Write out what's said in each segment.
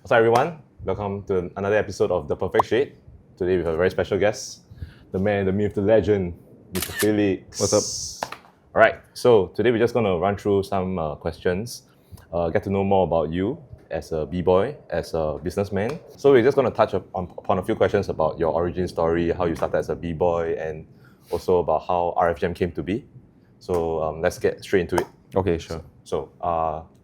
What's up, everyone? Welcome to another episode of The Perfect Shade. Today we have a very special guest, the man, the myth, the legend, Mr. Felix. What's up? All right, so today we're just going to run through some questions, get to know more about you as a b-boy, as a businessman. So we're just going to touch upon a few questions about your origin story, how you started as a b-boy, and also about how RFGM came to be. So let's get straight into it. Okay, sure. So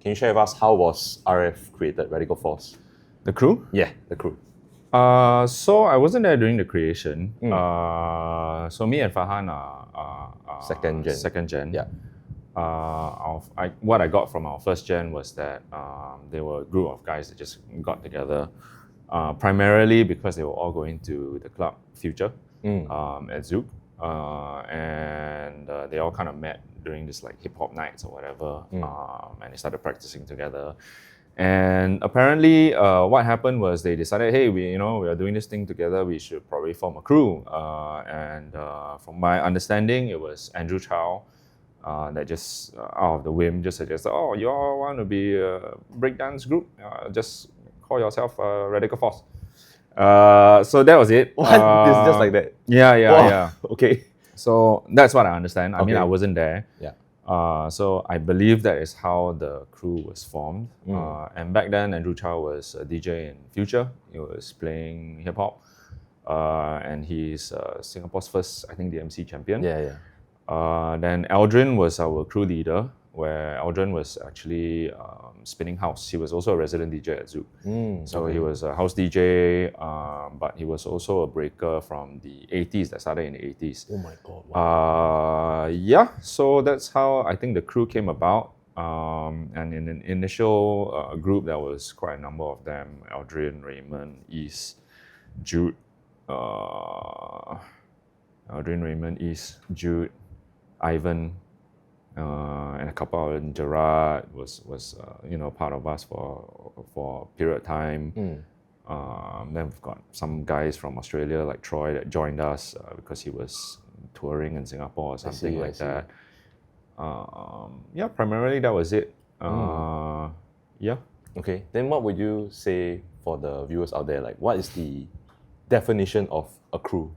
can you share with us how was RF created, Radikal Forze? The crew? Yeah, the crew. So I wasn't there during the creation. So me and Farhan are Second gen. Second gen. Yeah. What I got from our first gen was that they were a group of guys that just got together, primarily because they were all going to the club Future at Zouk, and they all kind of met during this like hip hop nights or whatever, and they started practicing together. And apparently, what happened was they decided, hey, we are doing this thing together. We should probably form a crew. And from my understanding, it was Andrew Chow that just out of the whim just suggested, oh, you all want to be a breakdance group? Just call yourself Radikal Forze. So that was it. What? It's just like that? Yeah. Okay. So that's what I understand. I mean, Okay. I wasn't there. Yeah. So I believe that is how the crew was formed. And back then, Andrew Chow was a DJ in Future. He was playing hip hop, and he's Singapore's first, I think, the MC champion. Yeah. Then Aldrin was our crew leader, where Aldrin was actually spinning house. He was also a resident DJ at Zouk. So he was a house DJ, but he was also a breaker from the 80s, that started in the 80s. Oh my God. Wow. Yeah, so that's how I think the crew came about. And in an initial group, there was quite a number of them: Aldrin, Raymond, East, Jude, Ivan, and a couple of them. Gerard was part of us for a period of time. Then we've got some guys from Australia like Troy that joined us because he was touring in Singapore or something like that. Yeah, primarily that was it. Yeah. Okay. Then what would you say for the viewers out there? Like, what is the definition of a crew?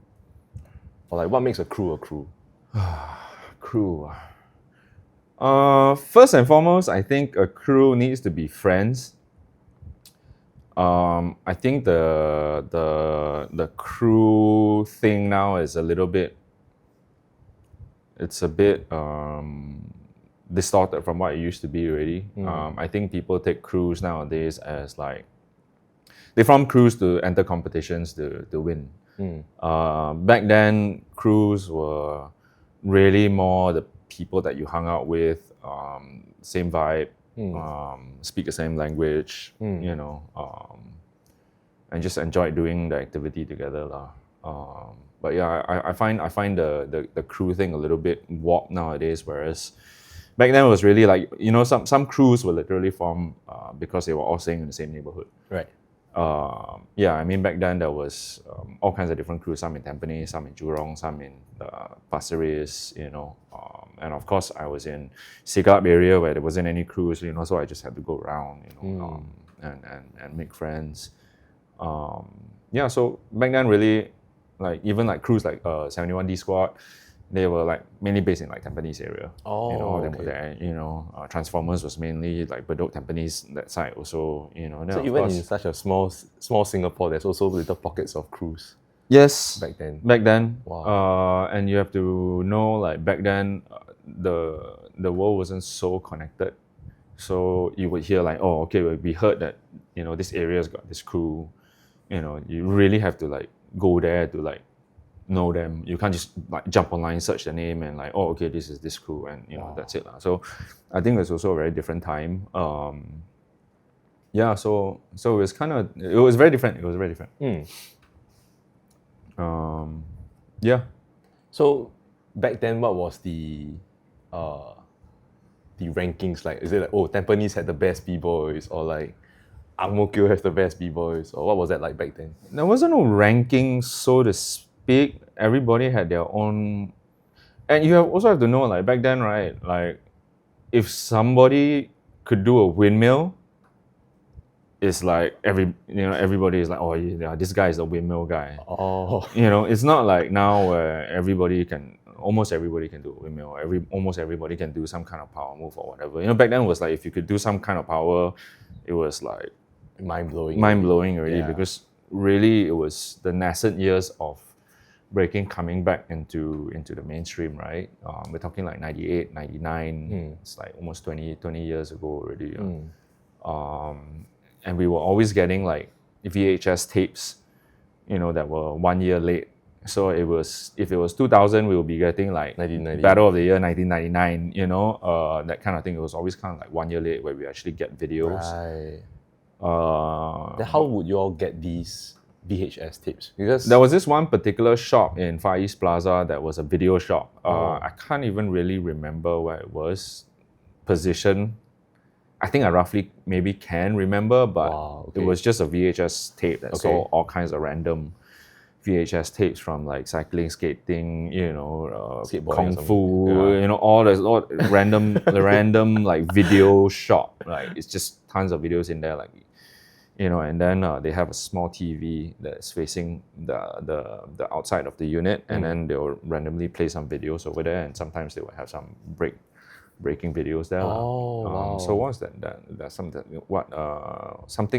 Or like, what makes a crew a crew? Crew. First and foremost, I think a crew needs to be friends. I think the crew thing now is a bit distorted from what it used to be already. I think people take crews nowadays as like they form crews to enter competitions to win. Back then, crews were really more the people that you hung out with, same vibe, speak the same language, and just enjoyed doing the activity together. But yeah, I find the crew thing a little bit warped nowadays, whereas back then it was really like, some crews were literally formed because they were all staying in the same neighborhood. Right. Yeah, I mean, back then there was all kinds of different crews, some in Tampines, some in Jurong, some in Pasir Ris, and of course I was in Siglap area where there wasn't any crews, so I just had to go around, and make friends. Yeah, so back then really, like even like crews like 71D Squad, they were like mainly based in like Tampines area. Oh, they were there. Transformers was mainly like Bedok, Tampines, that side also. Then So of even course, in such a small Singapore, there's also little pockets of crews yes, back then. Wow. And you have to know, like back then, the world wasn't so connected. So you would hear like, oh, okay, we heard that this area's got this crew. You really have to like go there to like know them. You can't just like jump online, search the name, and like, oh, okay, this is this crew, and that's it. So I think it's also a very different time. Yeah, so it was very different. It was very different. Yeah. So back then, what was the rankings like? Is it like, oh, Tampines had the best b-boys, or like Ang Mo Kio has the best b-boys, or what was that like back then? There wasn't no ranking, so to speak. Everybody had their own, and you also have to know, like back then, right? Like, if somebody could do a windmill, it's like everybody is like, oh yeah, this guy is a windmill guy. Oh. It's not like now where almost everybody can do a windmill. Almost everybody can do some kind of power move or whatever. Back then it was like if you could do some kind of power, it was like mind-blowing already because really it was the nascent years of breaking coming back into the mainstream, right? We're talking like 98, 99. It's like almost 20 years ago already. And we were always getting like VHS tapes, that were 1 year late. So if it was 2000, we would be getting like 1990. Battle of the Year 1999, that kind of thing. It was always kind of like 1 year late where we actually get videos. Right. Then how would you all get these VHS tapes? Because there was this one particular shop in Far East Plaza that was a video shop. I can't even really remember where it was positioned. I think I roughly maybe can remember, but it was just a VHS tape that saw all kinds of random VHS tapes from like cycling, skating, kung fu, all the random like video shop. Like it's just tons of videos in there, like and then they have a small TV that's facing the outside of the unit, and then they'll randomly play some videos over there, and sometimes they will have some breaking videos there. Wow. So what's that? That's something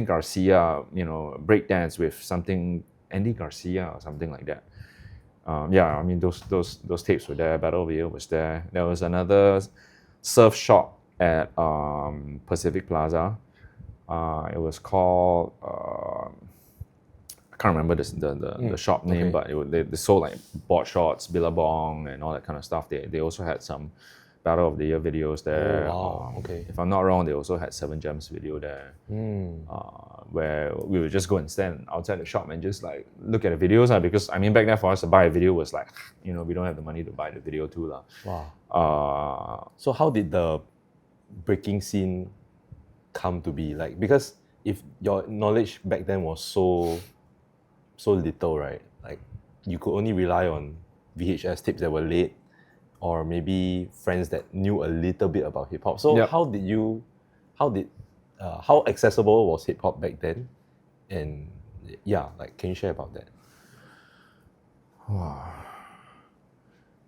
Garcia, breakdance with something Andy Garcia or something like that. I mean those tapes were there. Battle of the Year was there. There was another surf shop at Pacific Plaza. It was called I can't remember the shop name, but they sold like board shorts, billabong, and all that kind of stuff. They also had some Battle of the Year videos there. If I'm not wrong, they also had 7 Gems video there, where we would just go and stand outside the shop and just like look at the videos. Because I mean, back then for us to buy a video was like, we don't have the money to buy the video too. Wow. So how did the breaking scene come to be? Like, because if your knowledge back then was so little, right? Like you could only rely on VHS tapes that were late, or maybe friends that knew a little bit about hip hop. So how accessible was hip hop back then? And can you share about that?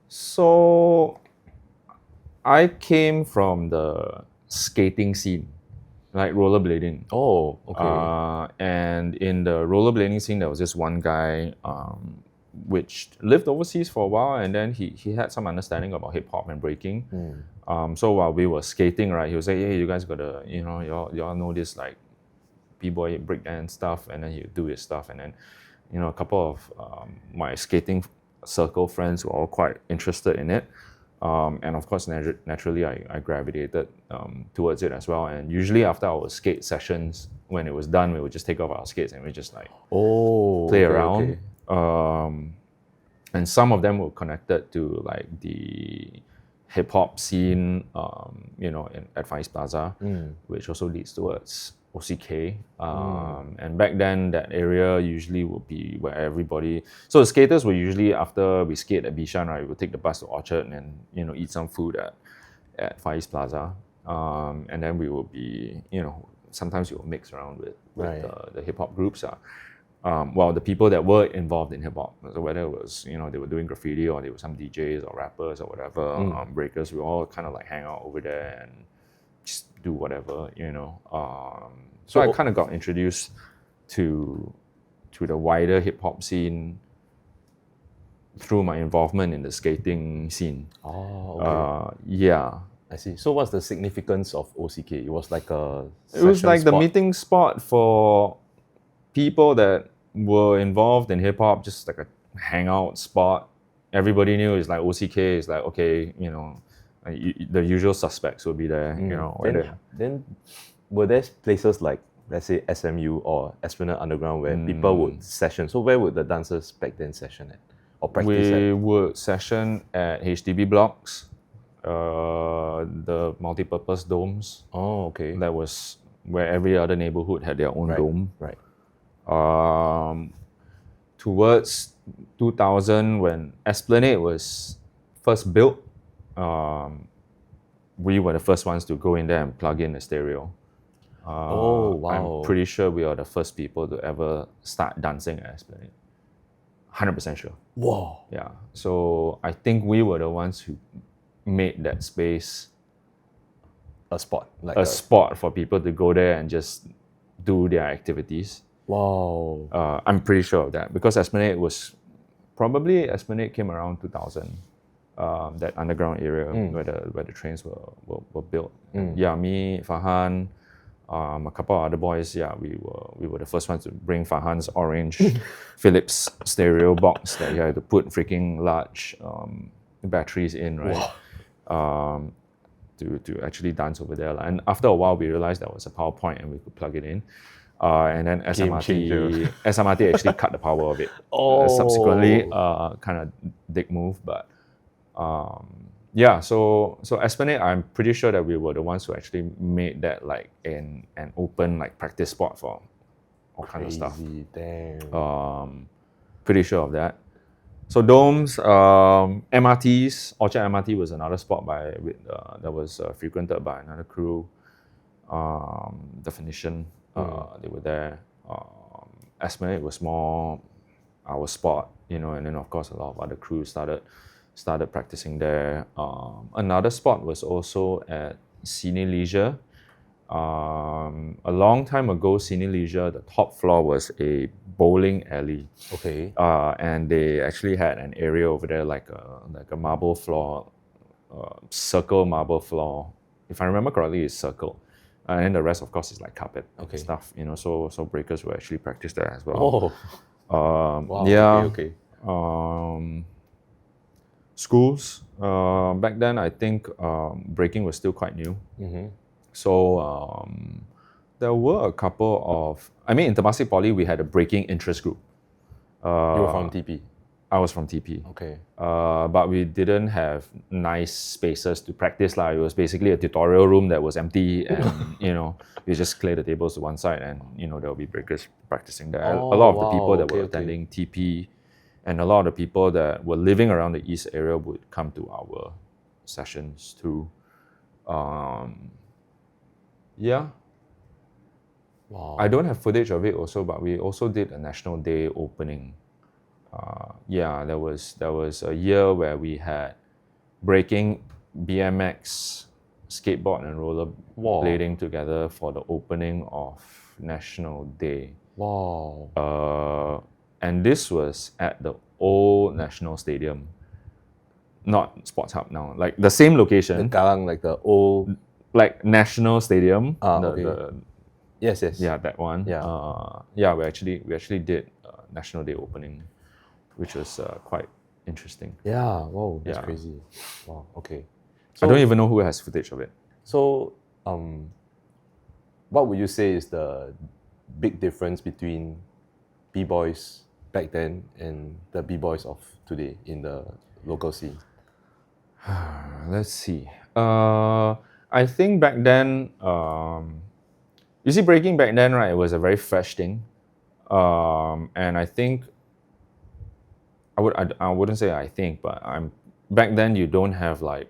So I came from the skating scene, like rollerblading. Oh, okay. And in the rollerblading scene, there was this one guy which lived overseas for a while, and then he had some understanding about hip hop and breaking. So while we were skating, right, he would say, "Hey, you guys gotta, y'all know this like b-boy breakdance stuff," and then he would do his stuff, and then a couple of my skating circle friends were all quite interested in it. And of course, naturally, I gravitated towards it as well. And usually after our skate sessions, when it was done, we would just take off our skates and we just like play around. And some of them were connected to like the hip hop scene, at Far East Plaza, which also leads towards OCK. And back then, that area usually would be where everybody. So the skaters were usually, after we skate at Bishan, right, we would take the bus to Orchard and eat some food at Far East Plaza. And then we would be, sometimes we would mix around with the hip hop groups. Well, the people that were involved in hip hop, so whether it was they were doing graffiti or they were some DJs or rappers or whatever, breakers, we all kind of like hang out over there and just do whatever, So I kind of got introduced to the wider hip hop scene through my involvement in the skating scene. Oh, okay. I see. So what's the significance of OCK? It was like a the meeting spot for people that were involved in hip hop, just like a hangout spot. Everybody knew it's like OCK is like, okay, the usual suspects will be there, Then were there places like, let's say, SMU or Esplanade Underground where people would session? So where would the dancers back then session at or practice at? We would session at HDB blocks, the multi-purpose domes. Oh, okay. That was where every other neighborhood had their own dome. Right. Towards 2000, when Esplanade was first built, we were the first ones to go in there and plug in the stereo. Oh, wow. I'm pretty sure we are the first people to ever start dancing at Esplanade. 100% sure. Whoa. Yeah. So I think we were the ones who made that space A spot. Like a spot for people to go there and just do their activities. Wow. I'm pretty sure of that because Esplanade came around 2000. That underground area where the trains were built. Yeah, me, Farhan, a couple of other boys. Yeah, we were the first ones to bring Farhan's orange Philips stereo box that you had to put freaking large batteries in, right? To actually dance over there. And after a while, we realized there was a power point and we could plug it in. And then SMRT actually cut the power of it. Subsequently, kind of dick move, but yeah. So Esplanade, I'm pretty sure that we were the ones who actually made that like an open like practice spot for all kinds of stuff. Damn. Pretty sure of that. So domes, MRTs. Orchard MRT was another spot that was frequented by another crew. Definition, they were there. Esplanade was more our spot, and then of course a lot of other crews started practicing there. Another spot was also at Cine Leisure. A long time ago, Cine Leisure, the top floor was a bowling alley. Okay. And they actually had an area over there like a marble floor, circle marble floor. If I remember correctly, it's circle. And then the rest, of course, is like carpet stuff. So breakers will actually practice there as well. Oh. Wow. Yeah. Okay. Schools. Back then, I think breaking was still quite new. So there were a couple of... in Temasek Poly, we had a breaking interest group. You were from TP? I was from TP. Okay. But we didn't have nice spaces to practice. It was basically a tutorial room that was empty and, you just clear the tables to one side and, there will be breakers practicing there. A lot of the people that were attending TP and a lot of the people that were living around the East area would come to our sessions too. Yeah. Wow. I don't have footage of it also, but we also did a National Day opening. There was a year where we had breaking, BMX, skateboard and rollerblading together for the opening of National Day. Wow. And this was at the old National Stadium, not Sports Hub now, like the same location. The Galang, like the old... Like National Stadium. Yes. Yeah, that one. Yeah. We actually did National Day opening, which was quite interesting. Yeah. Wow. That's crazy. Wow. Okay. So, I don't even know who has footage of it. So, what would you say is the big difference between B-boys back then and the B-boys of today in the local scene? Let's see. I think back then, you see, breaking back then, right, it was a very fresh thing. And I think, I wouldn't say I think, but back then you don't have like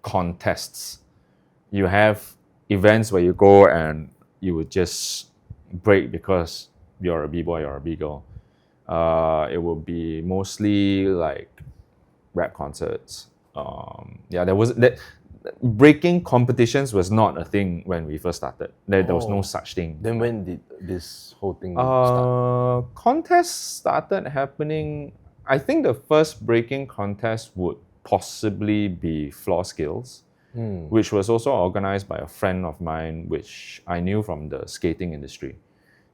contests. You have events where you go and you would just break because you're a B-boy or a B-girl. It would be mostly like rap concerts. There was that. Breaking competitions was not a thing when we first started. There was no such thing. Then when did this whole thing start? Contests started happening. I think the first breaking contest would possibly be floor skills, which was also organized by a friend of mine, which I knew from the skating industry.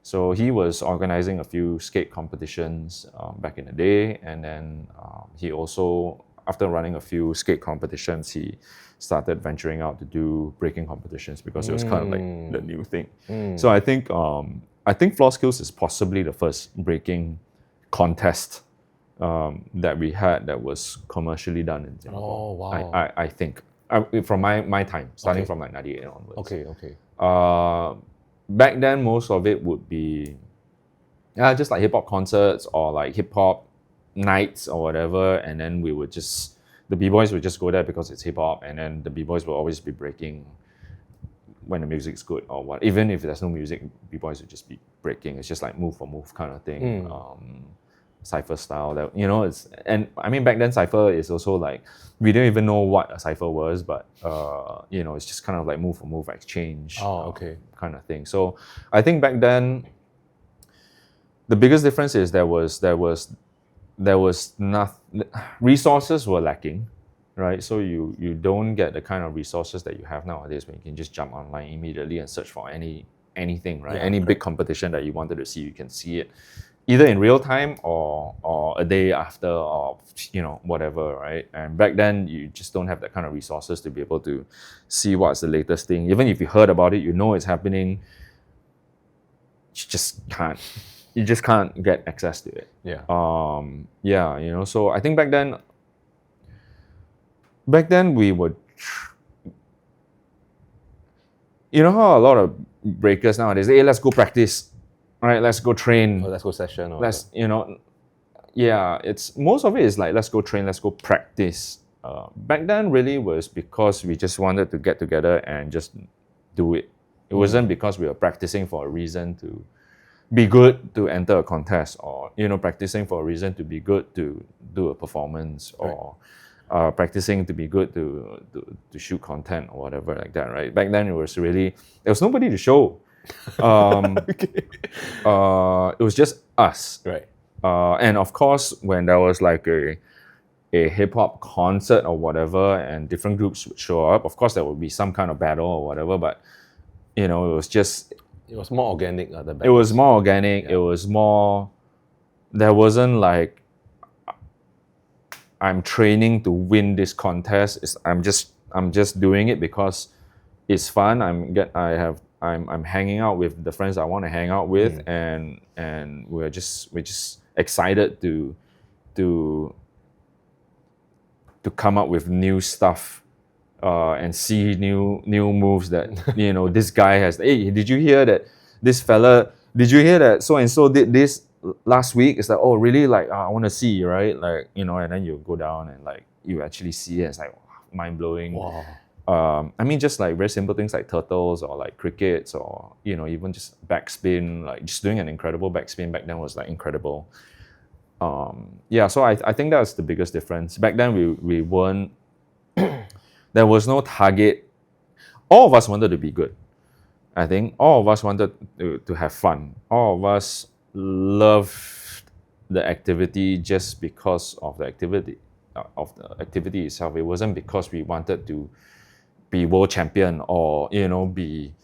So he was organizing a few skate competitions back in the day, and then he also, after running a few skate competitions, he started venturing out to do breaking competitions because it was kind of like the new thing. So I think floor skills is possibly the first breaking contest that we had that was commercially done in Singapore. Oh wow! I think from my time, starting from like 98 onwards. Okay. Back then, most of it would be just like hip hop concerts or like hip hop nights or whatever, and then the B-boys would just go there because it's hip hop, and then the B-boys will always be breaking. when the music's good or what. Even if there's no music, b-boys would just be breaking. It's just like move for move kind of thing. Cypher style that it's, and I mean back then cypher is also like we didn't even know what a cypher was, but it's just kind of like move for move exchange kind of thing. So I think back then the biggest difference is there was nothing, resources were lacking, right? So you don't get the kind of resources that you have nowadays when you can just jump online immediately and search for anything, right? Any big competition that you wanted to see, you can see it either in real time or a day after, or whatever, right? And back then you just don't have that kind of resources to be able to see what's the latest thing. Even if you heard about it, it's happening, you just can't get access to it. So I think back then we would, how a lot of breakers nowadays, hey, let's go practice. All right, let's go train. Or let's go session. Or it's most of it is like let's go train, let's go practice. Back then really was because we just wanted to get together and just do it. It wasn't because we were practicing for a reason to be good to enter a contest, or practicing for a reason to be good to do a performance, or practicing to be good to shoot content or whatever like that, right? Back then it was really, there was nobody to show. It was just us, right? And of course, when there was like a hip hop concert or whatever, and different groups would show up, of course there would be some kind of battle or whatever. But it was just, it was more organic. It was more organic. It was more. There wasn't like I'm training to win this contest. I'm just doing it because it's fun. I'm hanging out with the friends I want to hang out with, and we're just excited to come up with new stuff, and see new moves that this guy has. Hey, did you hear that this fella? Did you hear that so and so did this last week? It's like, oh really? Like I want to see, right? Like and then you go down and like you actually see it. It's like mind blowing. Wow. I mean, just like very simple things like turtles or like crickets, or even just backspin, like just doing an incredible backspin back then was like incredible. So I think that's the biggest difference. Back then we weren't there was no target. All of us wanted to be good. I think all of us wanted to have fun. All of us loved the activity just because of the activity itself. It wasn't because we wanted to be world champion or be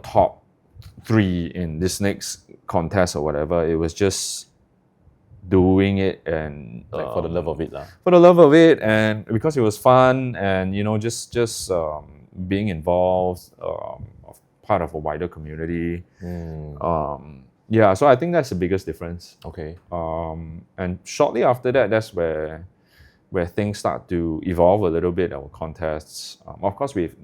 top 3 in this next contest or whatever. It was just doing it and like for the love of it lah. For the love of it, and because it was fun, and just being involved, part of a wider community. So I think that's the biggest difference. Okay. And shortly after that, that's where things start to evolve a little bit. Our contests, of course, we've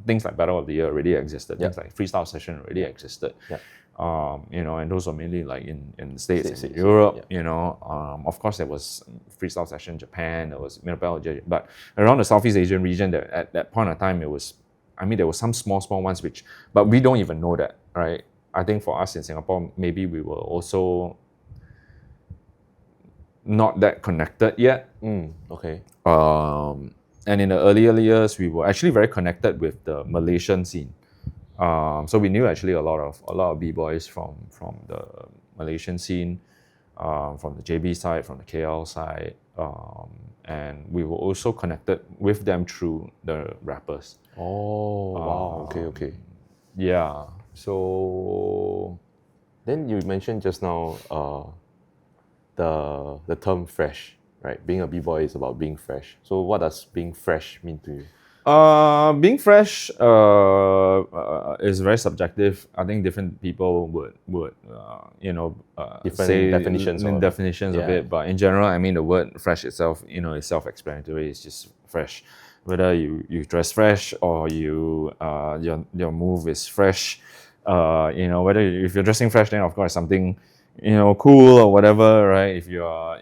things like Battle of the Year already existed. Things like freestyle session already existed. And those were mainly like in the States, in Europe. Of course, there was freestyle session in Japan. There was Battle of the Year, but around the Southeast Asian region, at that point of time, there was some small ones but we don't even know that, right? I think for us in Singapore, maybe we were also not that connected yet. Okay. And in the earlier years, we were actually very connected with the Malaysian scene. So we knew actually a lot of b-boys from the Malaysian scene, from the JB side, from the KL side, and we were also connected with them through the rappers. Oh wow! Okay. Yeah. So then you mentioned just now the term fresh, right? Being a b-boy is about being fresh. So what does being fresh mean to you? Being fresh is very subjective. I think different people would Different say definitions of it. But in general, I mean, the word fresh itself, is self-explanatory. It's just fresh. Whether you dress fresh or your move is fresh, whether if you're dressing fresh, then of course something cool or whatever, right? If your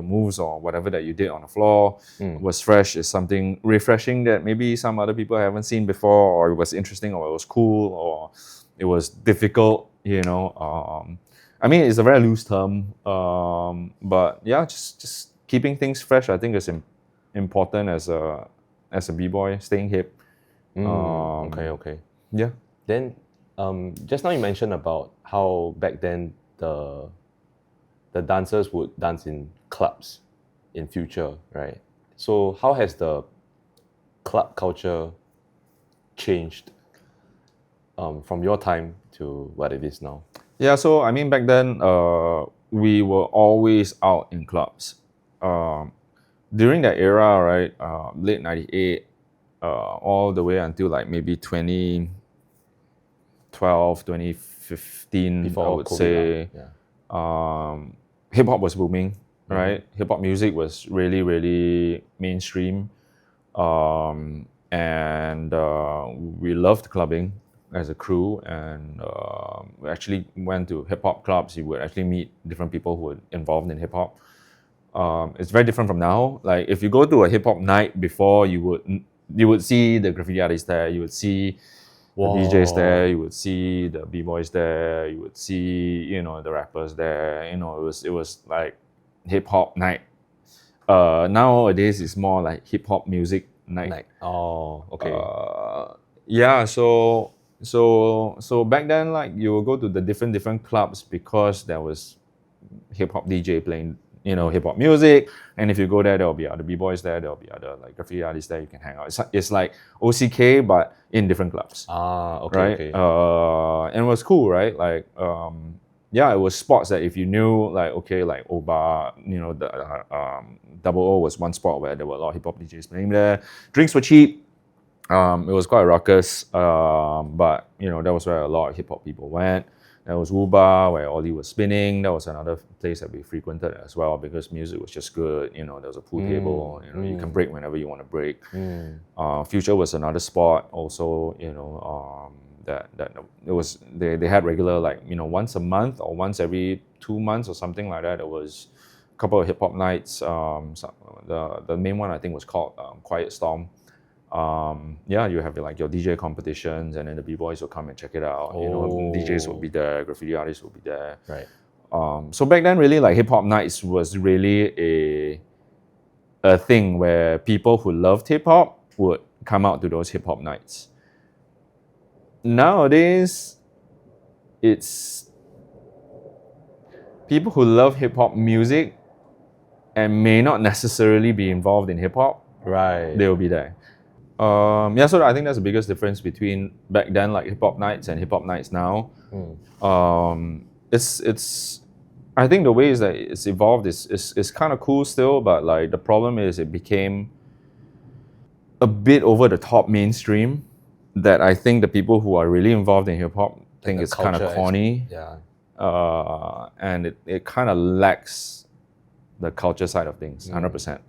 moves or whatever that you did on the floor was fresh, is something refreshing that maybe some other people haven't seen before, or it was interesting, or it was cool, or it was difficult. I mean, it's a very loose term, but yeah, just keeping things fresh, I think, is important as a b-boy, staying hip. Okay. Yeah. Then, just now you mentioned about how back then the dancers would dance in clubs in future, right? So how has the club culture changed from your time to what it is now? Yeah, so I mean, back then, we were always out in clubs. During that era, right, late 98, all the way until like maybe 2012, 2015, Before I would COVID, say, yeah. hip hop was booming, right? Hip hop music was really, really mainstream. And we loved clubbing as a crew, and we actually went to hip hop clubs. You would actually meet different people who were involved in hip hop. It's very different from now. Like if you go to a hip hop night before, you would see the graffiti artists there, you would see the DJs there, you would see the b-boys there, you would see the rappers there. It was like hip hop night. Nowadays it's more like hip hop music night. Oh, okay. Yeah, so back then, like, you will go to the different clubs because there was hip hop DJ playing hip hop music, and if you go there will be other b-boys there, there'll be other like graffiti artists there. You can hang out. It's like OCK but in different clubs. Okay, right? okay. And it was cool, right? Like yeah, it was spots that if you knew, like, okay, like Oba, the Double O was one spot where there were a lot of hip hop DJs playing there. Drinks were cheap. It was quite ruckus, but that was where a lot of hip hop people went. There was Wuba, where Ollie was spinning. That was another place that we frequented as well because music was just good. There was a pool table. You can break whenever you want to break. Future was another spot also. That it was they had regular, like, once a month or once every 2 months or something like that. There was a couple of hip hop nights. The main one I think was called Quiet Storm. Yeah, you have like your DJ competitions, and then the b-boys will come and check it out. DJs will be there, graffiti artists will be there. Right. So back then, really, like, hip hop nights was really a thing where people who loved hip hop would come out to those hip hop nights. Nowadays, it's people who love hip hop music and may not necessarily be involved in hip hop. Right. They will be there. Yeah, so I think that's the biggest difference between back then, like, hip hop nights and hip hop nights now. It's I think the ways that it's evolved is kind of cool still, but like the problem is it became a bit over the top mainstream that I think the people who are really involved in hip hop think it's kind of corny. Yeah. And it kind of lacks the culture side of things, 100%.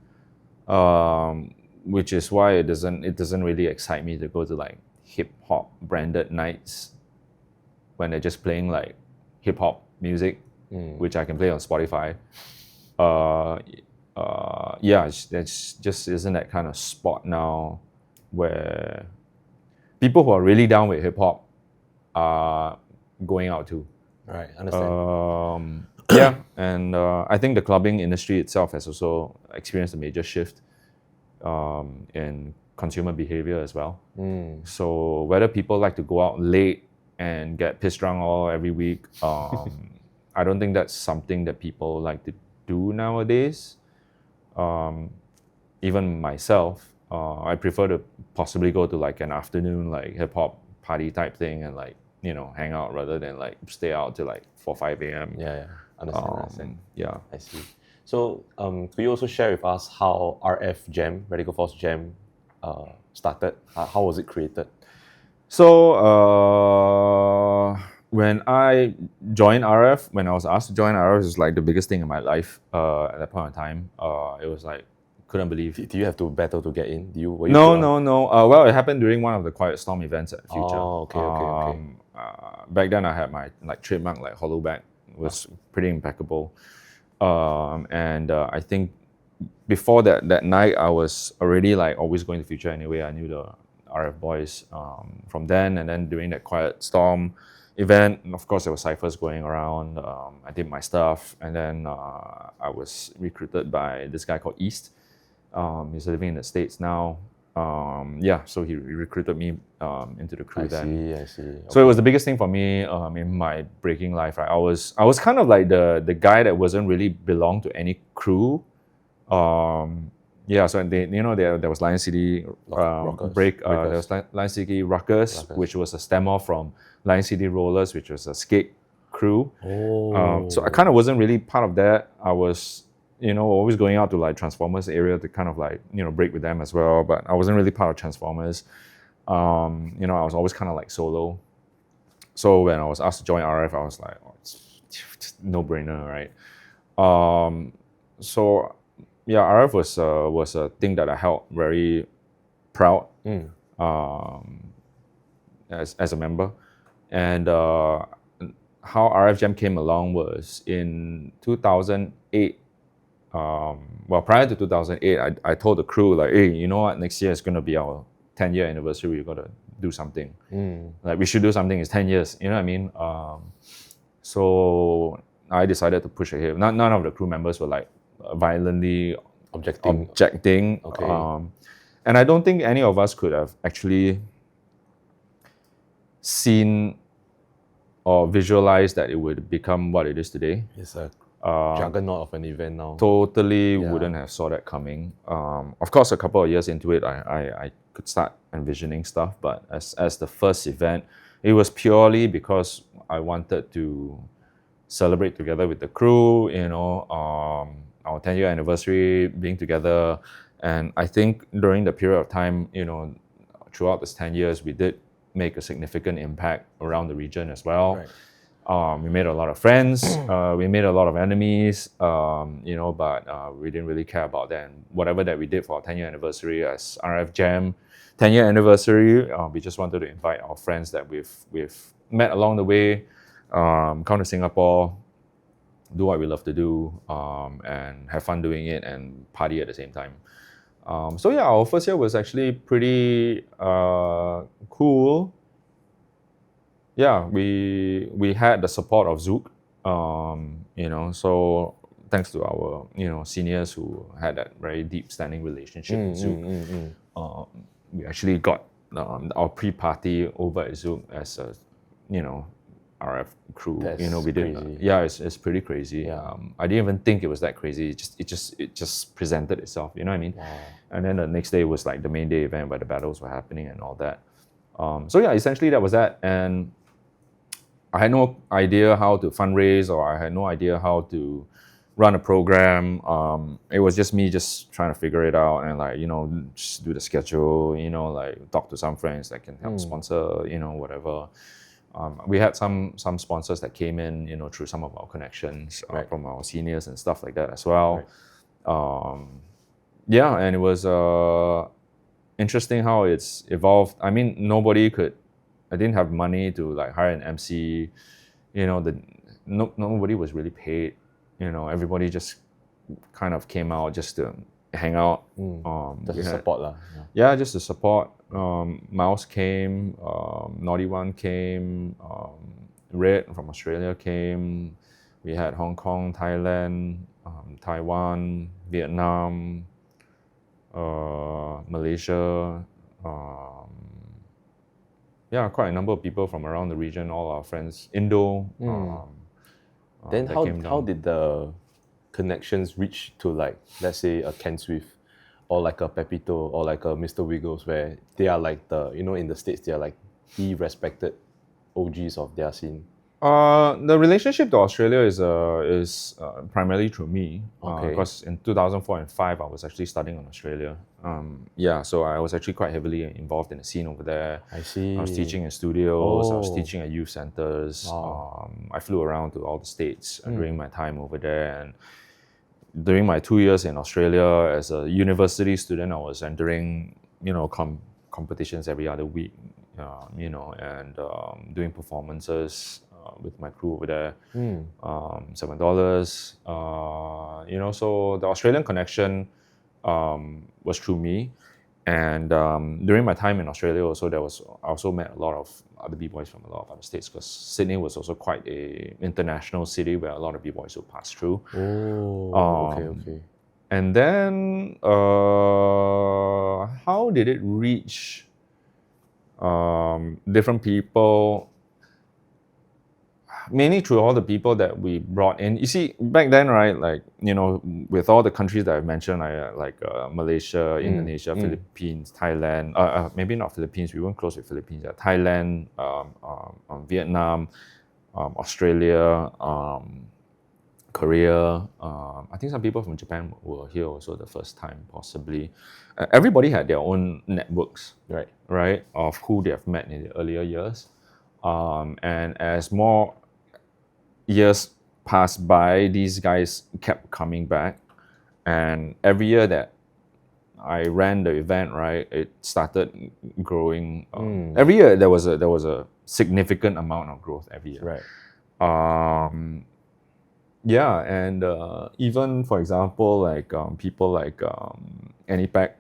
Which is why it doesn't really excite me to go to like hip hop branded nights when they're just playing like hip hop music, which I can play on Spotify. Yeah, it's just isn't that kind of spot now where people who are really down with hip hop are going out to. Right, understand. Yeah, and I think the clubbing industry itself has also experienced a major shift in consumer behavior as well. So whether people like to go out late and get pissed drunk every week, I don't think that's something that people like to do nowadays. Even myself, I prefer to possibly go to like an afternoon like hip hop party type thing and like hang out rather than like stay out till like 4-5 a.m. Yeah, understand. Yeah, I see. So, could you also share with us how RF Jam, Radikal Forze Jam, started? How was it created? So, when I joined RF, when I was asked to join RF, it was like the biggest thing in my life at that point in time. It was like, couldn't believe. Did you have to battle to get in? Were you No. Well, it happened during one of the Quiet Storm events at Future. Oh, okay. Back then, I had my like trademark like hollow bag was pretty impeccable. And I think before that night, I was already like always going to Future anyway. I knew the RF boys from then, and then during that Quiet Storm event, of course there were ciphers going around. I did my stuff, and then I was recruited by this guy called East. He's living in the States now. So he recruited me into the crew then. I see. Okay. So it was the biggest thing for me in my breaking life. Right? I was kind of like the guy that wasn't really belong to any crew. So there was Lion City there was Lion City Ruckus, which was a stem off from Lion City Rollers, which was a skate crew. So I kind of wasn't really part of that. I was always going out to like Transformers area to kind of like break with them as well, but I wasn't really part of Transformers. I was always kind of like solo. So when I was asked to join RF, I was like, it's no brainer, right? RF was a thing that I held very proud as a member. And how RF Jam came along was in 2008. Prior to 2008, I told the crew like, hey, you know what? Next year is going to be our 10-year anniversary. We've got to do something. Like we should do something. It's 10 years. You know what I mean? So I decided to push ahead. None of the crew members were like violently objecting. Okay. And I don't think any of us could have actually seen or visualized that it would become what it is today. It's a juggernaut of an event now. Totally wouldn't have saw that coming. Of course, a couple of years into it, I could start envisioning stuff. But as the first event, it was purely because I wanted to celebrate together with the crew. Our 10-year anniversary, being together. And I think during the period of time, throughout this 10 years, we did make a significant impact around the region as well. Right. We made a lot of friends. We made a lot of enemies. But we didn't really care about that. And whatever that we did for our 10-year anniversary as RF Jam 10-year anniversary, we just wanted to invite our friends that we've met along the way, come to Singapore, do what we love to do, and have fun doing it and party at the same time. Our first year was actually pretty cool. Yeah, we had the support of Zook, so thanks to our seniors who had that very deep standing relationship with Zook. We actually got our pre-party over at Zook as a RF crew. That's we did. crazy. It's pretty crazy. Yeah. I didn't even think it was that crazy. It just presented itself. You know what I mean? Wow. And then the next day was like the main day event where the battles were happening and all that. Essentially that was that. And I had no idea how to fundraise, or I had no idea how to run a program. It was just me just trying to figure it out and just do the schedule. Talk to some friends that can help sponsor. Whatever. We had some sponsors that came in, through some of our connections from our seniors and stuff like that as well. Right. And it was interesting how it's evolved. I mean, I didn't have money to like hire an MC. Nobody was really paid. Everybody just kind of came out just to hang out. Just to support lah. Yeah, just to support. Mouse came, Naughty One came, Red from Australia came. We had Hong Kong, Thailand, Taiwan, Vietnam, Malaysia. Quite a number of people from around the region, all our friends. Indo. Then how did the connections reach to like, let's say a Ken Swift or like a Pepito or like a Mr. Wiggles, where they are like in the States, they are like the respected OGs of their scene? The relationship to Australia is primarily through me. Okay. Because in 2004 and 2005, I was actually studying in Australia. So I was actually quite heavily involved in the scene over there. I see. I was teaching in studios. I was Oh. teaching at youth centers. Wow. I flew around to all the states during my time over there. And during my 2 years in Australia as a university student, I was entering, competitions every other week, and doing performances with my crew over there. $7. So the Australian connection was through me. And during my time in Australia also, I also met a lot of other b-boys from a lot of other states, because Sydney was also quite a international city where a lot of b-boys will pass through. Okay. And then how did it reach different people? Mainly through all the people that we brought in. You see, back then, right, with all the countries that I've mentioned, Malaysia, Indonesia, Philippines, Thailand, maybe not Philippines, we weren't close with Philippines, Thailand, Vietnam, Australia, Korea. I think some people from Japan were here also the first time, possibly. Everybody had their own networks, right, of who they have met in the earlier years. And as more years passed by, these guys kept coming back, and every year that I ran the event, right, it started growing. Every year there was a significant amount of growth every year. Right. And even for example, people like Annie Pack,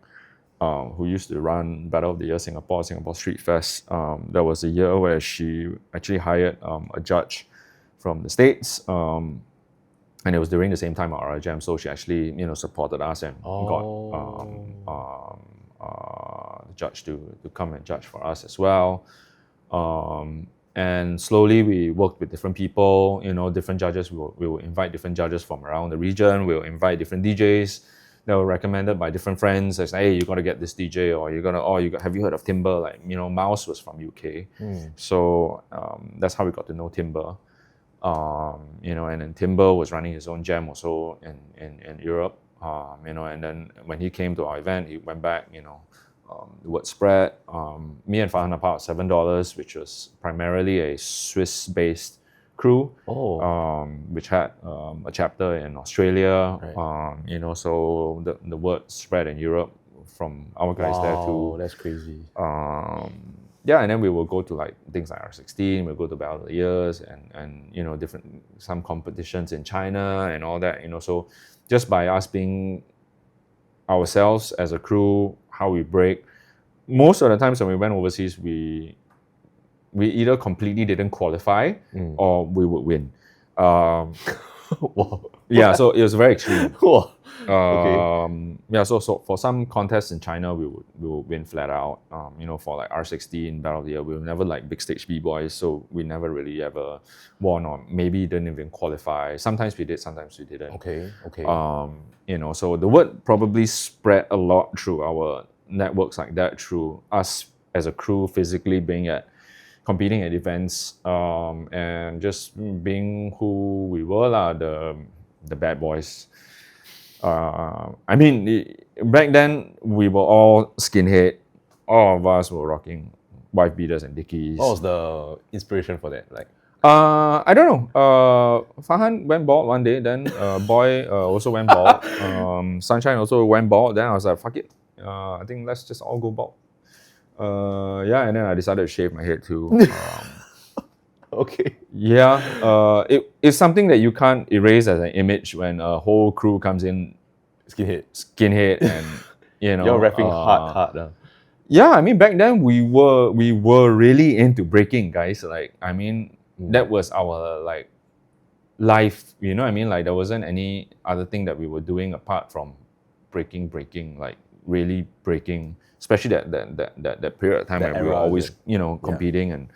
who used to run Battle of the Year Singapore Street Fest. There was a year where she actually hired a judge from the States, and it was during the same time at RIJM, so she actually supported us and got the judge to come and judge for us as well. And slowly we worked with different people, different judges. We will invite different judges from around the region. We'll invite different DJs that were recommended by different friends. As hey, you got to get this DJ, or have you heard of Timber? Mouse was from UK, so that's how we got to know Timber. And then Timber was running his own jam also in Europe. And then when he came to our event, he went back. The word spread. Me and Farhan are part of $7, which was primarily a Swiss-based crew, which had a chapter in Australia. Right. So the word spread in Europe from our guys there too. Wow, that's crazy. And then we will go to things like R16. We'll go to Battle of the Years and different some competitions in China and all that. So just by us being ourselves as a crew, how we break. Most of the times when we went overseas, we either completely didn't qualify or we would win. Wow. Yeah, so it was very extreme. Wow. Yeah, so for some contests in China, we would win flat out. For R16 Battle of the Year, we were never big stage b-boys, so we never really ever won, or maybe didn't even qualify. Sometimes we did, sometimes we didn't. Okay. So the word probably spread a lot through our networks like that, through us as a crew physically competing at events, and just being who we were, the bad boys. Back then we were all skinhead. All of us were rocking wife beaters and dickies. What was the inspiration for that? I don't know. Farhan went bald one day, then Boy also went bald. Sunshine also went bald. Then I was like, fuck it. I think let's just all go bald. And then I decided to shave my head too. Okay. Yeah, it's something that you can't erase as an image when a whole crew comes in skinhead and You're rapping hard. Yeah, back then we were really into breaking, guys. That was our life. There wasn't any other thing that we were doing apart from breaking, really breaking. Especially that period of time when we were always competing, and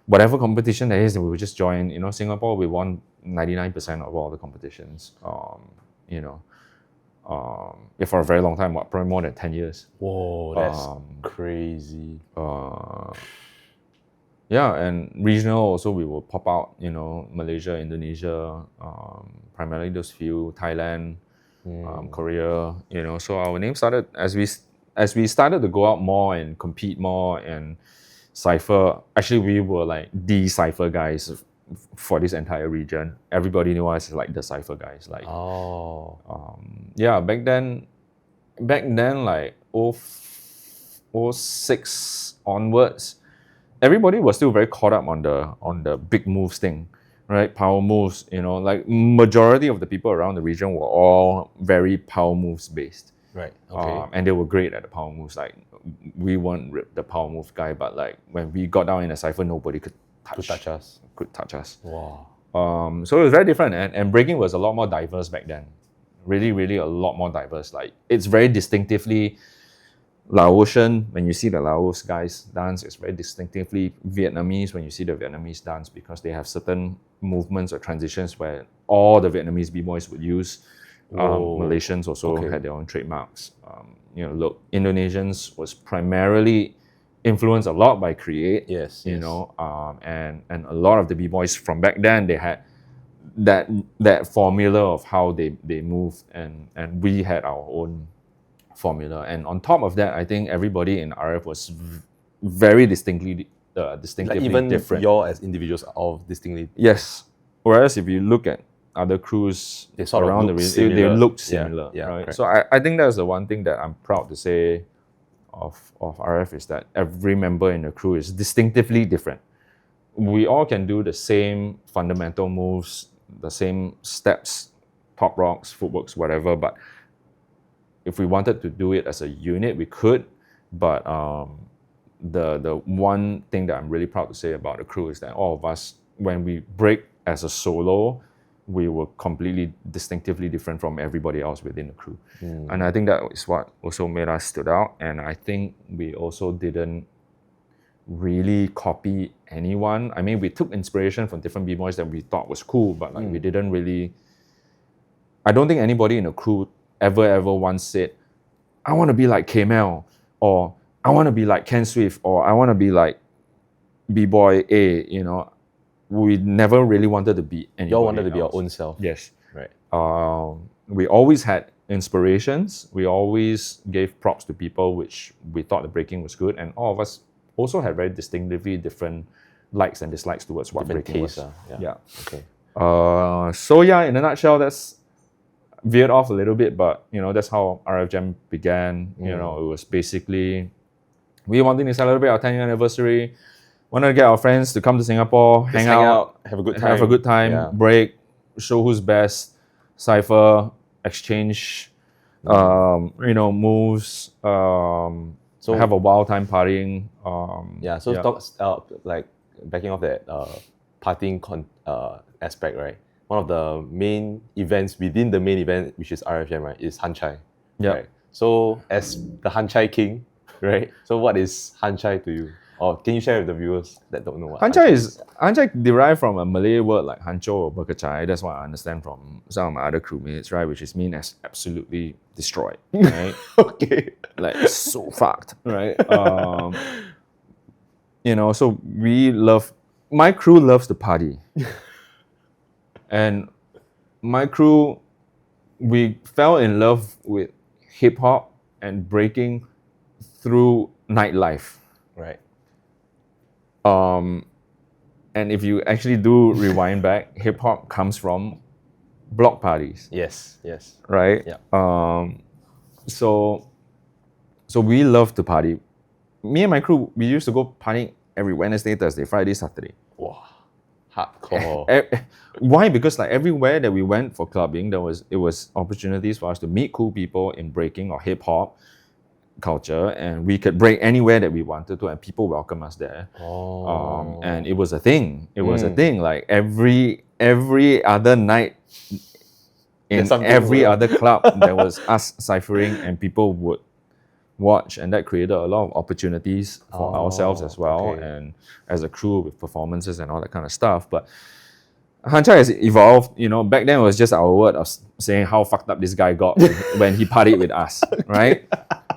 whatever competition there is, we would just join. Singapore, we won 99% of all the competitions. For a very long time, probably more than 10 years. Whoa, that's crazy. And regional also, we will pop out, Malaysia, Indonesia, primarily those few, Thailand, Korea, so our name started as we started to go out more and compete more and cypher. Actually, we were the cypher guys for this entire region. Everybody knew us as the cypher guys. Back then 06 onwards, everybody was still very caught up on the big moves thing, right? Power moves, like majority of the people around the region were all very power moves based. Right. Okay. And they were great at the power moves. Like we weren't the power move guy, but like when we got down in a cipher, nobody could touch us. Wow. So it was very different, and breaking was a lot more diverse back then. Really, really a lot more diverse. Like it's very distinctively Laotian when you see the Laos guys dance. It's very distinctively Vietnamese when you see the Vietnamese dance, because they have certain movements or transitions where all the Vietnamese b-boys would use. Malaysians also had their own trademarks. Look, Indonesians was primarily influenced a lot by Create. Yes. And a lot of the b-boys from back then, they had that formula of how they moved, and we had our own formula. And on top of that, I think everybody in RF was very distinctively like even different. You as individuals are all distinctly. Yes. Whereas if you look at other crews they sort around of the region, they looked similar. Yeah, right? correct. So I think that's the one thing that I'm proud to say of RF, is that every member in the crew is distinctively different. We all can do the same fundamental moves, the same steps, top rocks, footworks, whatever, but if we wanted to do it as a unit, we could. But the one thing that I'm really proud to say about the crew is that all of us, when we break as a solo, we were completely distinctively different from everybody else within the crew. And I think that is what also made us stood out. And I think we also didn't really copy anyone. I mean, we took inspiration from different b-boys that we thought was cool, but like we didn't really... I don't think anybody in the crew ever once said, I want to be like K-Mel, or I want to be like Ken Swift, or I want to be like B-Boy A, We never really wanted to be anybody. You all wanted to else. be your own self. Yes. Right. We always had inspirations. We always gave props to people which we thought the breaking was good, and all of us also had very distinctively different likes and dislikes towards what Different breaking tastes, was. yeah. Okay. So yeah, in a nutshell, that's veered off a little bit, but that's how RF Jam began. It was basically we wanted to celebrate our 10th anniversary. Wanted to get our friends to come to Singapore, hang out, have a good time, break, show who's best, cypher, exchange, moves, so have a wild time partying. Talk like backing off that partying aspect, right? One of the main events within the main event, which is RFM, right, is Hancai. Yeah. Right? So as the Hancai king, right? So what is Hancai to you? Or can you share with the viewers that don't know what Hancai derived from a Malay word like hancho or berkecai. That's what I understand from some of my other crewmates, right? Which is mean as absolutely destroyed, right? Okay. Like so fucked, right? So my crew loves to party. And my crew, we fell in love with hip hop and breaking through nightlife. Right. And if you actually do rewind back, hip hop comes from block parties. Yes. Right? Yeah. So we love to party. Me and my crew, we used to go partying every Wednesday, Thursday, Friday, Saturday. Wow. Hardcore. Why? Because like everywhere that we went for clubbing, it was opportunities for us to meet cool people in breaking or hip hop culture, and we could break anywhere that we wanted to, and people welcome us there. And it was a thing. It was a thing. Like every other night in every other club, there was us ciphering, and people would watch, and that created a lot of opportunities for ourselves as well, and as a crew with performances and all that kind of stuff. But Hancai has evolved. Back then it was just our word of saying how fucked up this guy got when he partied with us, right?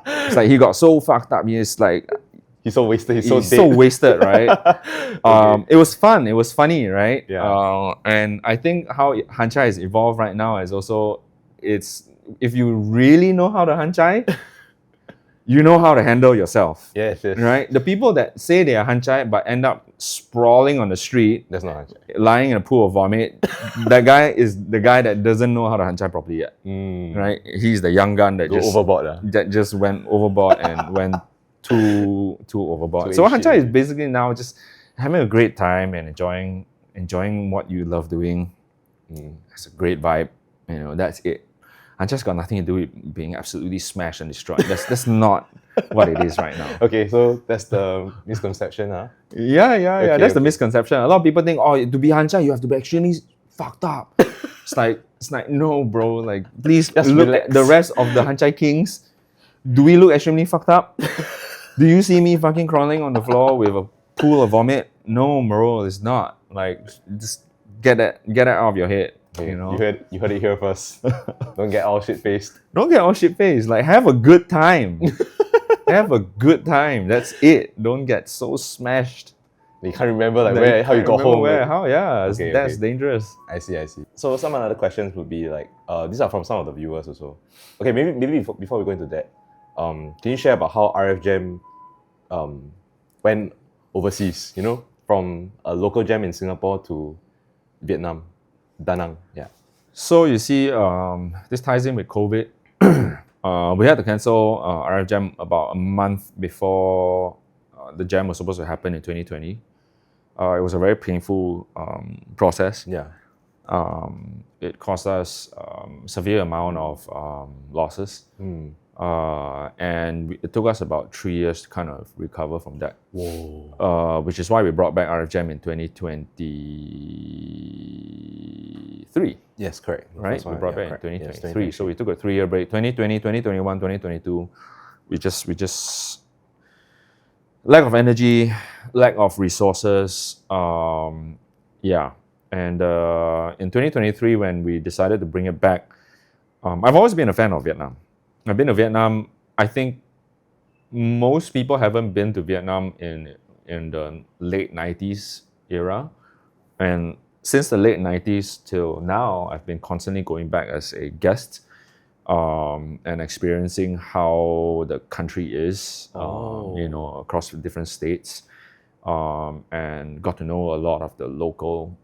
It's like he got so fucked up. He's like he's so wasted. He's so wasted, right? It was fun. It was funny, right? Yeah. And I think how Hancai has evolved right now is also if you really know how to Hancai, you know how to handle yourself. Yes. Right? The people that say they are Hancai but end up sprawling on the street, that's not Hancai. Lying in a pool of vomit, that guy is the guy that doesn't know how to Hancai properly yet. Right? He's the young gun that just overboard. That just went overboard and went too overboard. Too So apeshit Hancai is already. basically now just having a great time and enjoying what you love doing. It's a great vibe. That's it. Hancai's got nothing to do with being absolutely smashed and destroyed. That's not what it is right now. Okay, so that's the misconception, huh? Yeah. Okay, That's the okay. misconception. A lot of people think, to be Hancai, you have to be extremely fucked up. It's like no, bro. Like, please Just look relax. at the rest of the Hancai kings. Do we look extremely fucked up? Do you see me fucking crawling on the floor with a pool of vomit? No, bro, it's not. Like, just get that out of your head. Okay, You know, you heard it here first. Don't get all shit faced. don't get all shit faced. Like, have a good time. Have a good time. That's it. Don't get so smashed. You can't remember like that how you can't got remember home. Where? Like- How? Yeah, Okay, that's okay. dangerous. I see. So some other questions would be like, these are from some of the viewers also. Okay, maybe before we go into that, can you share about how RF Jam went overseas? From a local jam in Singapore to Vietnam, Da Nang. Yeah. So you see, this ties in with COVID. We had to cancel RF Jam about a month before the jam was supposed to happen in 2020. It was a very painful process. Yeah. It cost us severe amount of losses. And it took us about 3 years to kind of recover from that. Whoa. Which is why we brought back RF Jam in 2023. Yes, correct. The Right? first We one, brought yeah, back correct. in Yes, 2023. So we took a 3-year break. 2020, 2021, 2022. We just lack of energy, lack of resources. Yeah. And in 2023, when we decided to bring it back, I've always been a fan of Vietnam. I've been to Vietnam. I think most people haven't been to Vietnam in the late 90s era. And since the late 90s till now, I've been constantly going back as a guest and experiencing how the country is, across the different states, and got to know a lot of the local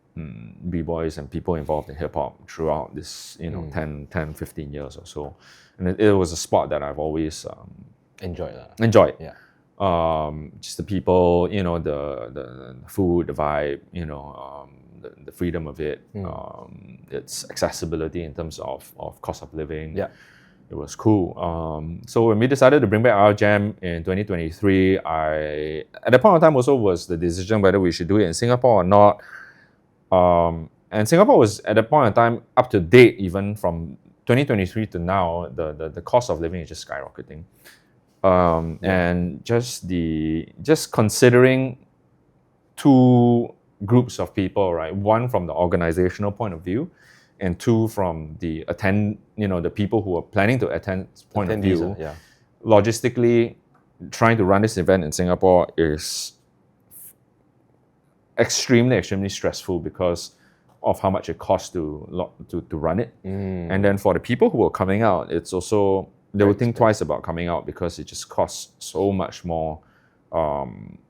b-boys and people involved in hip-hop throughout this 10, 15 years or so. And it was a sport that I've always enjoyed. Yeah. Just the people, the food, the vibe, the freedom of it, its accessibility in terms of cost of living. Yeah. It was cool. So when we decided to bring back our jam in 2023, at that point of time also was the decision whether we should do it in Singapore or not. And Singapore was at that point in time up to date even from 2023 to now. The cost of living is just skyrocketing. And just considering two groups of people, right? One from the organizational point of view, and two from the the people who are planning to attend point of view. Yeah. Logistically, trying to run this event in Singapore is extremely stressful because of how much it costs to run it. And then for the people who are coming out, it's also they will think twice about coming out because it just costs so much more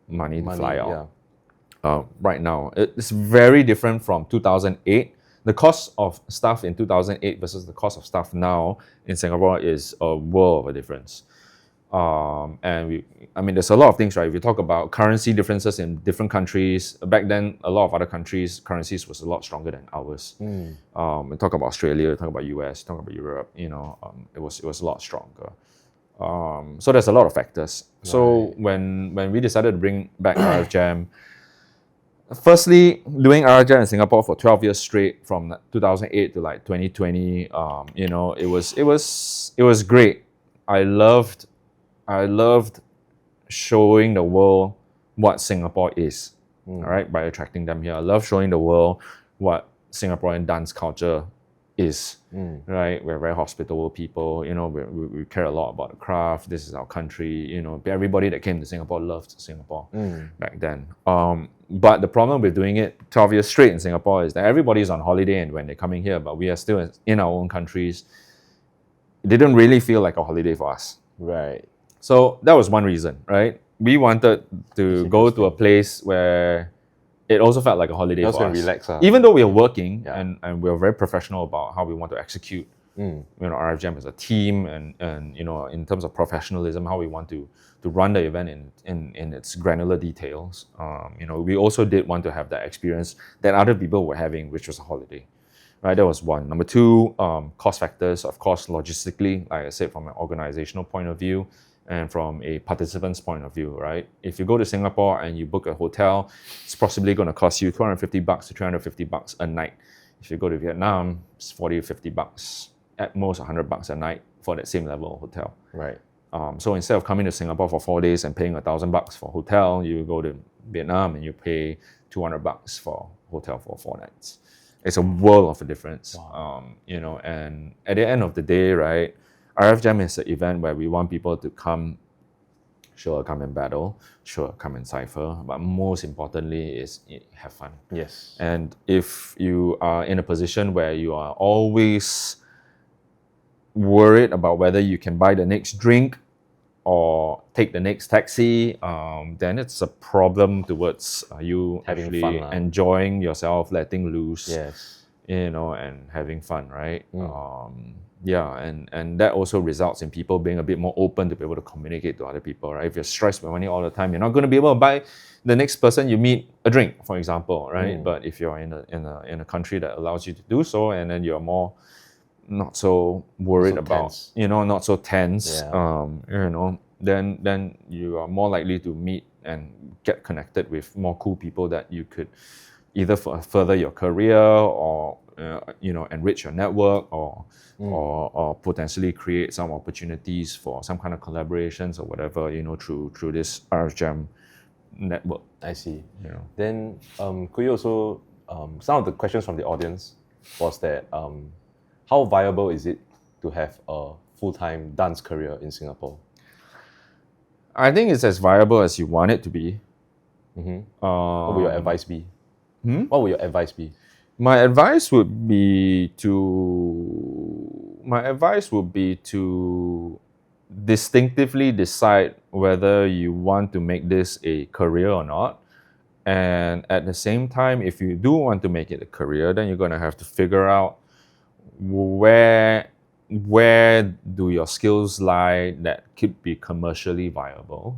money to fly out. Right now, it's very different from 2008. The cost of stuff in 2008 versus the cost of stuff now in Singapore is a world of a difference. And there's a lot of things, right? If you talk about currency differences in different countries, back then, a lot of other countries' currencies was a lot stronger than ours. We talk about Australia, talk about US, talk about Europe, it was a lot stronger. So there's a lot of factors. Right. So when we decided to bring back RF Jam, firstly, doing RF Jam in Singapore for 12 years straight from 2008 to like 2020, it was great. I loved showing the world what Singapore is, all right, by attracting them here. I love showing the world what Singaporean dance culture is, right? We're very hospitable people, we care a lot about the craft. This is our country, everybody that came to Singapore loved Singapore back then. But the problem with doing it 12 years straight in Singapore is that everybody's on holiday and when they're coming here, but we are still in our own countries. It didn't really feel like a holiday for us. Right. So that was one reason, right? We wanted to go to a place where it also felt like a holiday for us. Relax, Even though we are working and we are very professional about how we want to execute RF Jam as a team, and in terms of professionalism, how we want to run the event in its granular details. We also did want to have that experience that other people were having, which was a holiday. Right, that was one. Number two, cost factors. Of course, logistically, like I said, from an organizational point of view, and from a participant's point of view, right? If you go to Singapore and you book a hotel, it's possibly going to cost you $250 to $350 a night. If you go to Vietnam, it's $40 to $50, at most $100 a night for that same level of hotel. Right. So instead of coming to Singapore for 4 days and paying $1,000 for hotel, you go to Vietnam and you pay $200 for hotel for 4 nights. It's a world of a difference. Wow. And at the end of the day, right, RF Jam is an event where we want people to come, sure, come and battle, sure, come and cipher, but most importantly is have fun. Yes. And if you are in a position where you are always worried about whether you can buy the next drink or take the next taxi, then it's a problem towards you Having actually fun, enjoying yourself, letting loose, Yes. and having fun, right? And that also results in people being a bit more open to be able to communicate to other people, right? If you're stressed by money all the time, you're not going to be able to buy the next person you meet a drink, for example, right? But if you're in a country that allows you to do so, and then you're more not so worried about tense. Not so tense, Yeah. then you are more likely to meet and get connected with more cool people that you could either further your career or enrich your network or potentially create some opportunities for some kind of collaborations or whatever, through this RF Jam network. I see. Then could you also some of the questions from the audience was that how viable is it to have a full-time dance career in Singapore? I think it's as viable as you want it to be. What would your advice be? What would your advice be? My advice would be to distinctively decide whether you want to make this a career or not. And at the same time, if you do want to make it a career, then you're going to have to figure out where do your skills lie that could be commercially viable.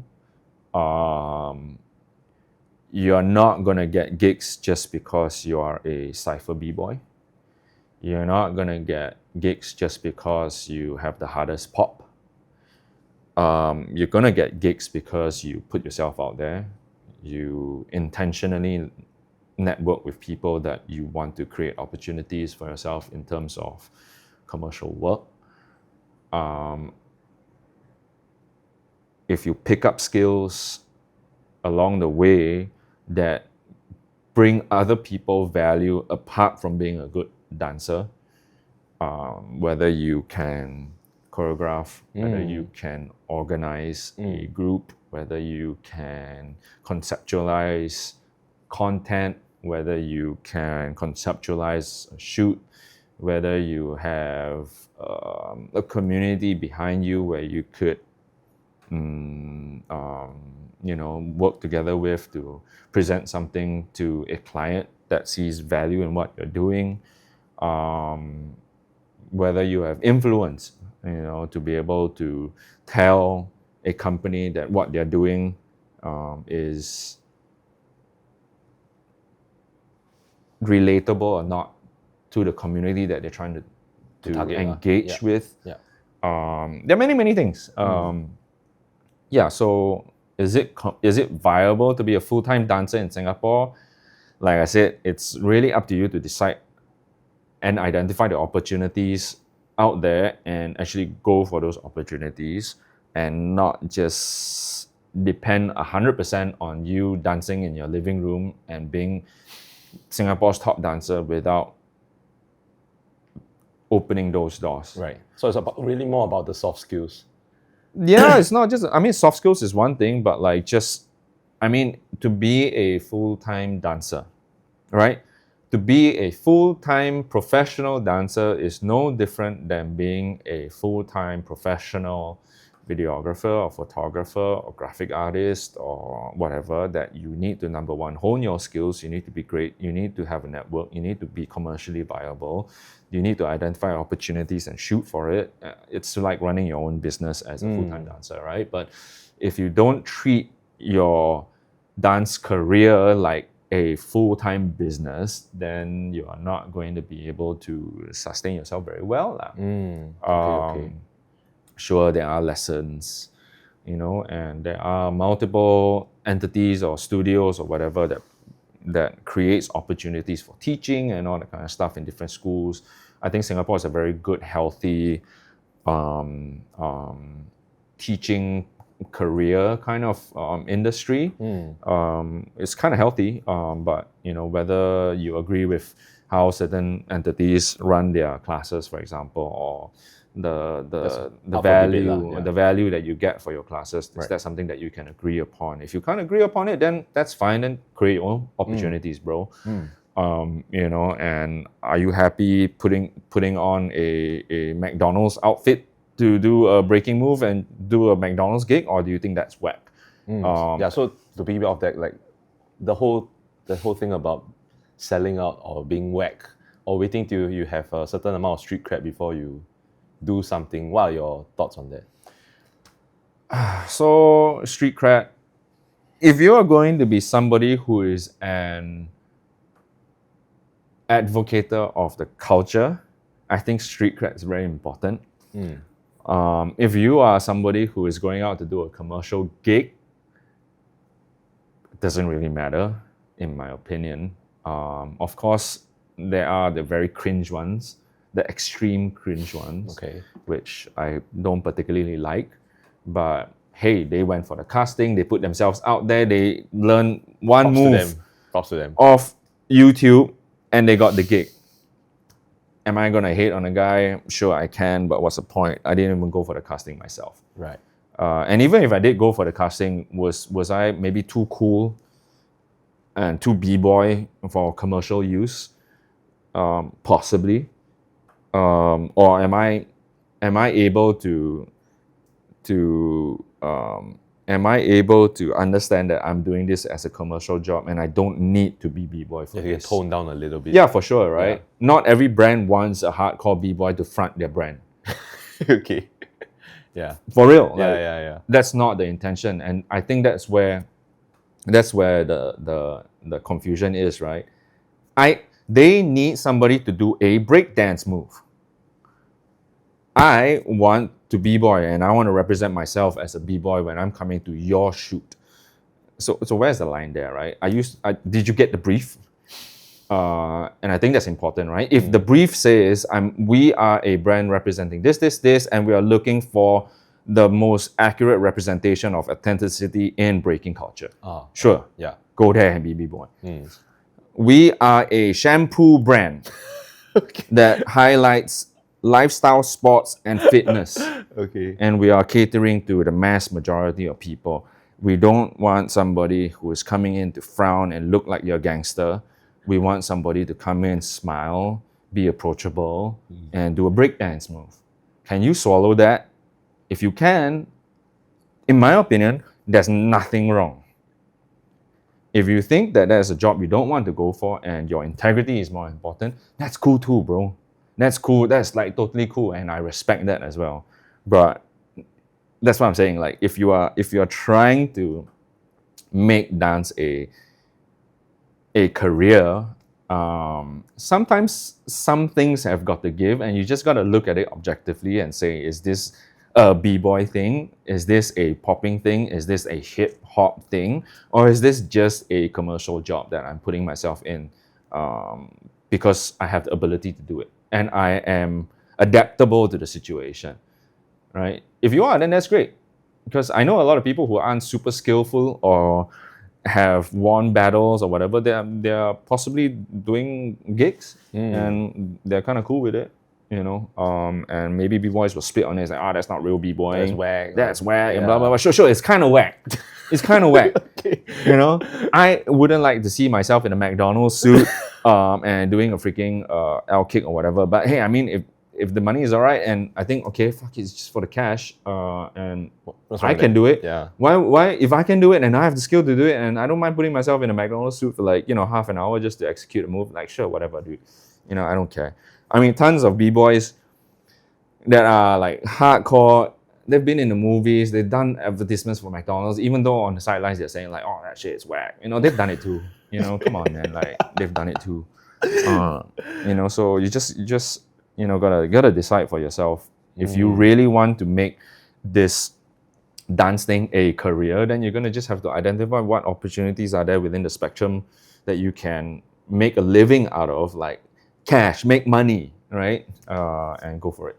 You're not going to get gigs just because you are a cypher b-boy. You're not going to get gigs just because you have the hardest pop. You're going to get gigs because you put yourself out there. You intentionally network with people that you want to create opportunities for yourself in terms of commercial work. If you pick up skills along the way that bring other people value apart from being a good dancer, whether you can choreograph, whether you can organize a group, whether you can conceptualize content, whether you can conceptualize a shoot, whether you have a community behind you where you could work together with to present something to a client that sees value in what you're doing, whether you have influence, to be able to tell a company that what they're doing is relatable or not to the community that they're trying to target, engage with. Yeah. There are many things. So is it viable to be a full-time dancer in Singapore? Like I said, it's really up to you to decide and identify the opportunities out there and actually go for those opportunities and not just depend 100% on you dancing in your living room and being Singapore's top dancer without opening those doors. Right. So it's really more about the soft skills. Yeah, it's not just, soft skills is one thing, but to be a full-time dancer, right? To be a full-time professional dancer is no different than being a full-time professional videographer or photographer or graphic artist or whatever, that you need to, number one, hone your skills. You need to be great. You need to have a network. You need to be commercially viable. You need to identify opportunities and shoot for it. It's like running your own business as a full-time dancer, right? But if you don't treat your dance career like a full-time business, then you are not going to be able to sustain yourself very well. Okay. Sure, there are lessons, and there are multiple entities or studios or whatever that creates opportunities for teaching and all that kind of stuff in different schools. I think Singapore is a very good, healthy teaching career kind of industry. It's kind of healthy, but whether you agree with how certain entities run their classes, for example, or the value that you get for your classes, is that something that you can agree upon? If you can't agree upon it, then that's fine, and create your own opportunities, bro. And are you happy putting on a McDonald's outfit to do a breaking move and do a McDonald's gig, or do you think that's whack? So to piggyback off that, like the whole thing about selling out or being whack or waiting till you have a certain amount of street cred before you do something. What are your thoughts on that? So street cred, if you are going to be somebody who is an advocator of the culture, I think street cred is very important. If you are somebody who is going out to do a commercial gig, it doesn't really matter, in my opinion. Of course, there are the very cringe ones, the extreme cringe ones, which I don't particularly like. But hey, they went for the casting, they put themselves out there, they learned one move Props to them. of YouTube, and they got the gig. Am I gonna hate on a guy? Sure, I can, but what's the point? I didn't even go for the casting myself. Right. And even if I did go for the casting, was I maybe too cool and too b-boy for commercial use? Possibly. Or am I able to understand that I'm doing this as a commercial job and I don't need to be b-boy for You this? tone down a little bit. Yeah, for sure, right? Not every brand wants a hardcore b-boy to front their brand. Okay. Yeah. For real. Yeah. That's not the intention, and I think that's where the confusion is, right? They need somebody to do a breakdance move. I want to b-boy and I want to represent myself as a b-boy when I'm coming to your shoot. So where's the line there, right? Did you get the brief? And I think that's important, right? If the brief says we are a brand representing this, and we are looking for the most accurate representation of authenticity in breaking culture. Sure. Yeah. Go there and be b-boy. We are a shampoo brand that highlights lifestyle, sports, and fitness. And we are catering to the mass majority of people. We don't want somebody who is coming in to frown and look like you're a gangster. We want somebody to come in, smile, be approachable, and do a breakdance move. Can you swallow that? If you can, in my opinion, there's nothing wrong. If you think that there's a job you don't want to go for and your integrity is more important, that's cool too, bro. That's cool. That's like totally cool, and I respect that as well. But that's what I'm saying. Like if you are trying to make dance a career, sometimes some things have got to give, and you just got to look at it objectively and say, is this a b-boy thing? Is this a popping thing? Is this a hip hop thing? Or is this just a commercial job that I'm putting myself in because I have the ability to do it and I am adaptable to the situation, right? If you are, then that's great, because I know a lot of people who aren't super skillful or have won battles or whatever. They're possibly doing gigs and they're kind of cool with it. And maybe b-boys will spit on it. It's like, that's not real b-boy. That's whack. And blah, blah, blah. Sure, it's kind of whack. It's kind of whack. I wouldn't like to see myself in a McDonald's suit and doing a freaking L kick or whatever. But hey, I mean, if the money is alright, and I think okay, fuck it, it's just for the cash, and What's I wrong can with do it. Yeah. Why if I can do it and I have the skill to do it, and I don't mind putting myself in a McDonald's suit for like half an hour just to execute a move, like sure, whatever, dude. I don't care. I mean, tons of b-boys that are like hardcore. They've been in the movies, they've done advertisements for McDonald's, even though on the sidelines they're saying like, oh, that shit is whack. They've done it too. Come on, man, like they've done it too. So you just gotta decide for yourself. If you really want to make this dance thing a career, then you're gonna just have to identify what opportunities are there within the spectrum that you can make a living out of, like cash, make money, right? And go for it.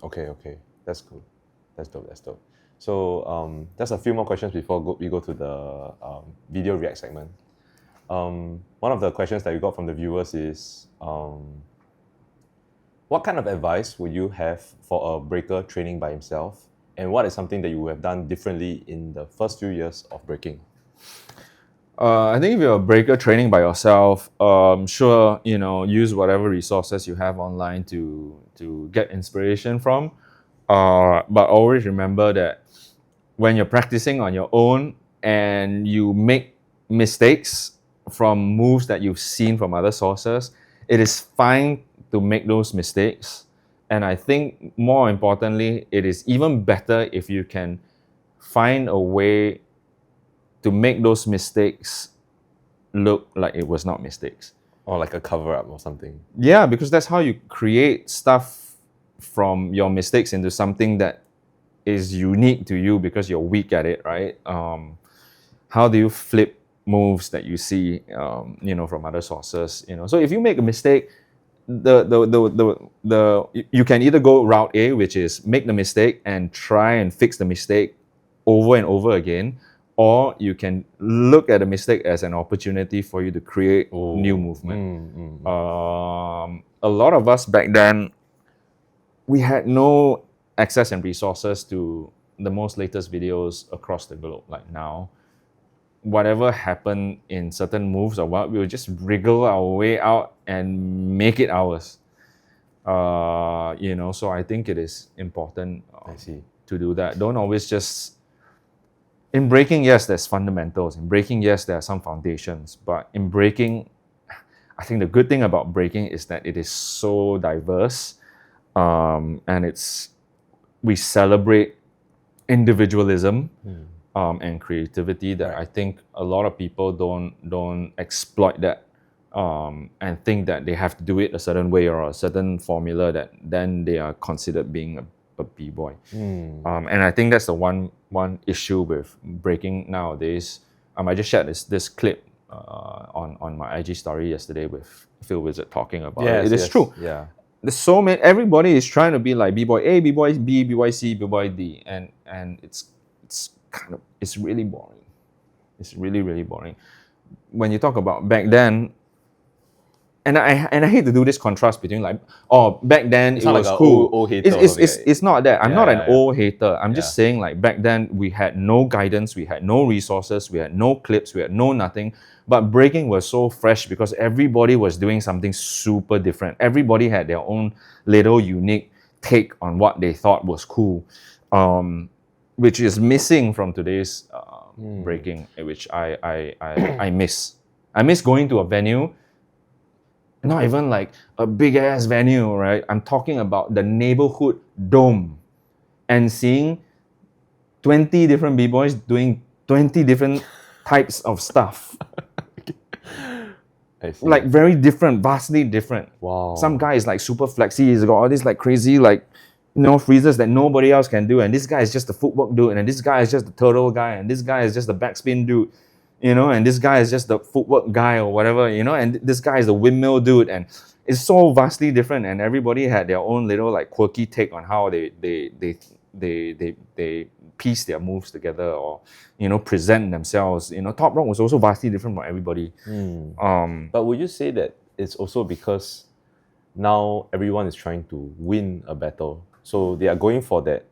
Okay. That's cool. That's dope. So there's a few more questions before we go to the video react segment. One of the questions that we got from the viewers is, what kind of advice would you have for a breaker training by himself? And what is something that you would have done differently in the first few years of breaking? I think if you're a breaker training by yourself, sure, use whatever resources you have online to get inspiration from. But always remember that when you're practicing on your own and you make mistakes from moves that you've seen from other sources, it is fine to make those mistakes. And I think more importantly, it is even better if you can find a way to make those mistakes look like it was not mistakes. Or like a cover-up or something. Yeah, because that's how you create stuff from your mistakes into something that is unique to you because you're weak at it, right? How do you flip moves that you see, from other sources? So if you make a mistake, you can either go route A, which is make the mistake and try and fix the mistake over and over again, or you can look at the mistake as an opportunity for you to create new movement. A lot of us back then, we had no access and resources to the most latest videos across the globe. Like now, whatever happened in certain moves or what, we will just wriggle our way out and make it ours. So I think it is important to do that. Don't always just... In breaking, yes, there's fundamentals. In breaking, yes, there are some foundations. But in breaking, I think the good thing about breaking is that it is so diverse. And we celebrate individualism and creativity that I think a lot of people don't exploit that and think that they have to do it a certain way or a certain formula that then they are considered being a b-boy. And I think that's the one issue with breaking nowadays. I just shared this clip on my IG story yesterday with Phil Wizard talking about it. It is true. Yeah. There's so many. Everybody is trying to be like b-boy A, b-boy B, b-boy C, b-boy D, and it's really boring. It's really, really boring. When you talk about back then, and I hate to do this contrast between like, back then it was like cool. Old hater it's not that. I'm not an old hater. I'm just saying like back then we had no guidance, we had no resources, we had no clips, we had no nothing. But breaking was so fresh because everybody was doing something super different. Everybody had their own little unique take on what they thought was cool, which is missing from today's breaking, which I miss. I miss going to a venue, not even like a big ass venue, right? I'm talking about the neighborhood dome and seeing 20 different b-boys doing 20 different types of stuff. Like very different, vastly different. Wow. Some guy is like super flexy, he's got all these like crazy freezes that nobody else can do, and this guy is just the footwork dude, and this guy is just the turtle guy, and this guy is just the backspin dude, and this guy is just the footwork guy or whatever, and this guy is the windmill dude, and it's so vastly different, and everybody had their own little like quirky take on how they piece their moves together or present themselves. Top Rock was also vastly different from everybody. But would you say that it's also because now everyone is trying to win a battle, so they are going for that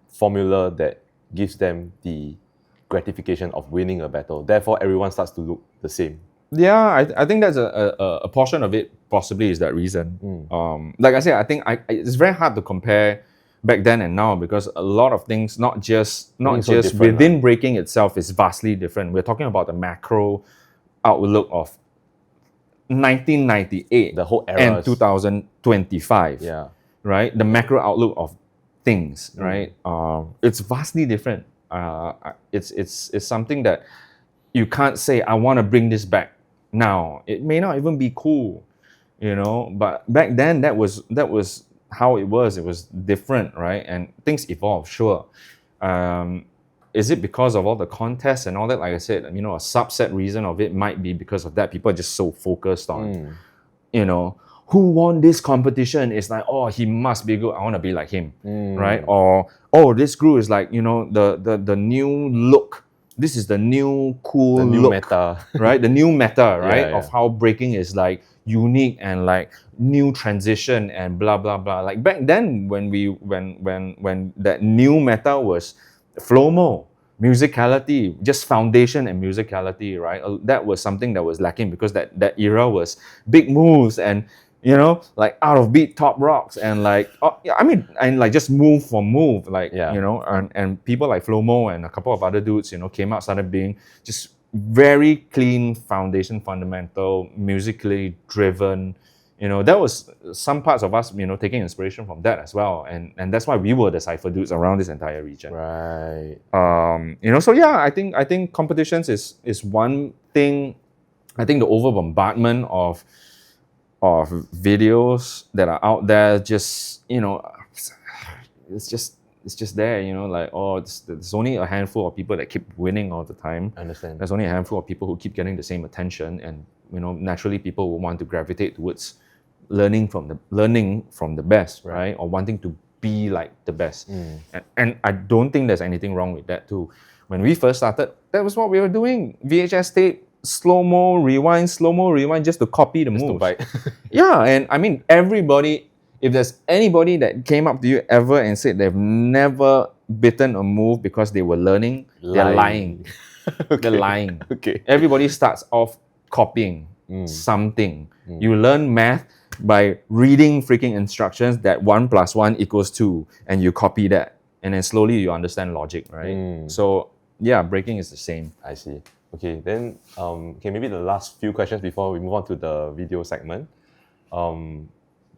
formula that gives them the gratification of winning a battle, therefore everyone starts to look the same? Yeah, I think that's a portion of it. Possibly is that reason. Like I said, I think it's very hard to compare back then and now because a lot of things, not just so different, within breaking itself, is vastly different. We're talking about the macro outlook of 1998, The whole era and is- 2025. Yeah. Right, the macro outlook of things. Right, it's vastly different. It's something that you can't say I want to bring this back now. It may not even be cool, but back then that was how it was. It was different, right? And things evolve, sure. Is it because of all the contests and all that? Like I said, a subset reason of it might be because of that. People are just so focused on, who won this competition. It's like, oh, he must be good, I want to be like him, right? Or, oh, this group is like, the new look. This is the new cool The new look, meta. right? The new meta, right? Yeah. Of how breaking is like unique and like new transition and blah blah blah. Like back then, when that new meta was flow-mo, musicality, just foundation and musicality, right? That was something that was lacking because that era was big moves and like out of beat top rocks and like and like just move for move, like and people like Flomo and a couple of other dudes came out, started being just very clean foundation, fundamental, musically driven. That was some parts of us taking inspiration from that as well, and that's why we were the cypher dudes around this entire region. Right. So yeah, I think competitions is one thing. I think the over bombardment of videos that are out there, just it's just there, like, oh, there's only a handful of people that keep winning all the time. I understand. There's only a handful of people who keep getting the same attention, and naturally people will want to gravitate towards learning from the best, right? Or wanting to be like the best. And I don't think there's anything wrong with that too. When we first started, that was what we were doing. VHS tape, slow-mo rewind, just to copy the moves. Yeah, and I mean, everybody, if there's anybody that came up to you ever and said they've never bitten a move because they were learning, they're lying. They're lying. Okay. Everybody starts off copying something. You learn math by reading freaking instructions that 1 + 1 = 2, and you copy that, and then slowly you understand logic, right? So yeah, breaking is the same. I see. Okay, then maybe the last few questions before we move on to the video segment.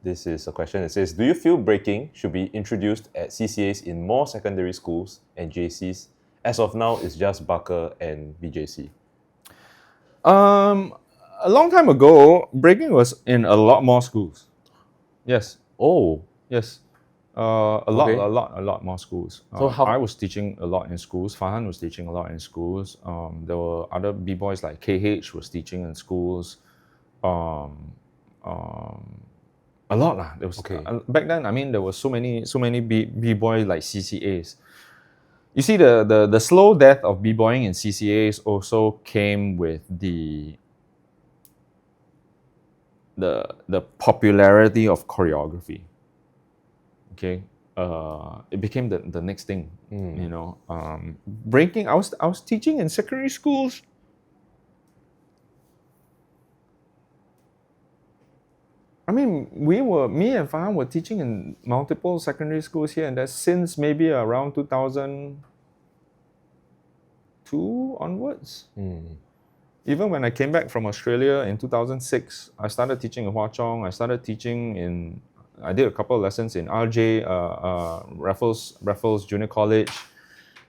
This is a question that says, do you feel breaking should be introduced at CCAs in more secondary schools and JCs? As of now, it's just Barker and BJC. A long time ago, breaking was in a lot more schools. Yes. Oh. Yes. A lot more schools. So how I was teaching a lot in schools. Farhan was teaching a lot in schools. There were other b-boys like KH was teaching in schools. A lot lah. There was back then. I mean, there were so many b-boys like CCAs. You see, the slow death of b-boying in CCAs also came with the popularity of choreography. Okay, it became the next thing. Breaking. I was teaching in secondary schools. I mean, me and Farhan were teaching in multiple secondary schools here and there since maybe around 2002 onwards. Even when I came back from Australia in 2006, I started teaching in Hwa Chong. I did a couple of lessons in RJ, Raffles Junior College.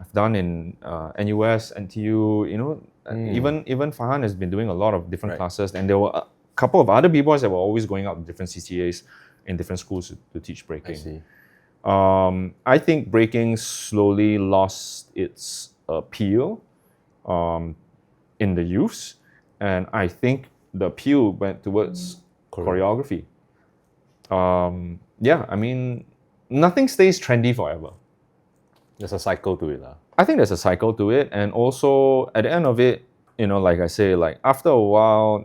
I've done in NUS, NTU. Even Farhan has been doing a lot of different classes, and there were a couple of other b-boys that were always going out to different CCAs in different schools to teach breaking. I see. I think breaking slowly lost its appeal in the youths, and I think the appeal went towards choreography. I mean, nothing stays trendy forever. There's a cycle to it. I think there's a cycle to it, and also at the end of it, like I say, like after a while,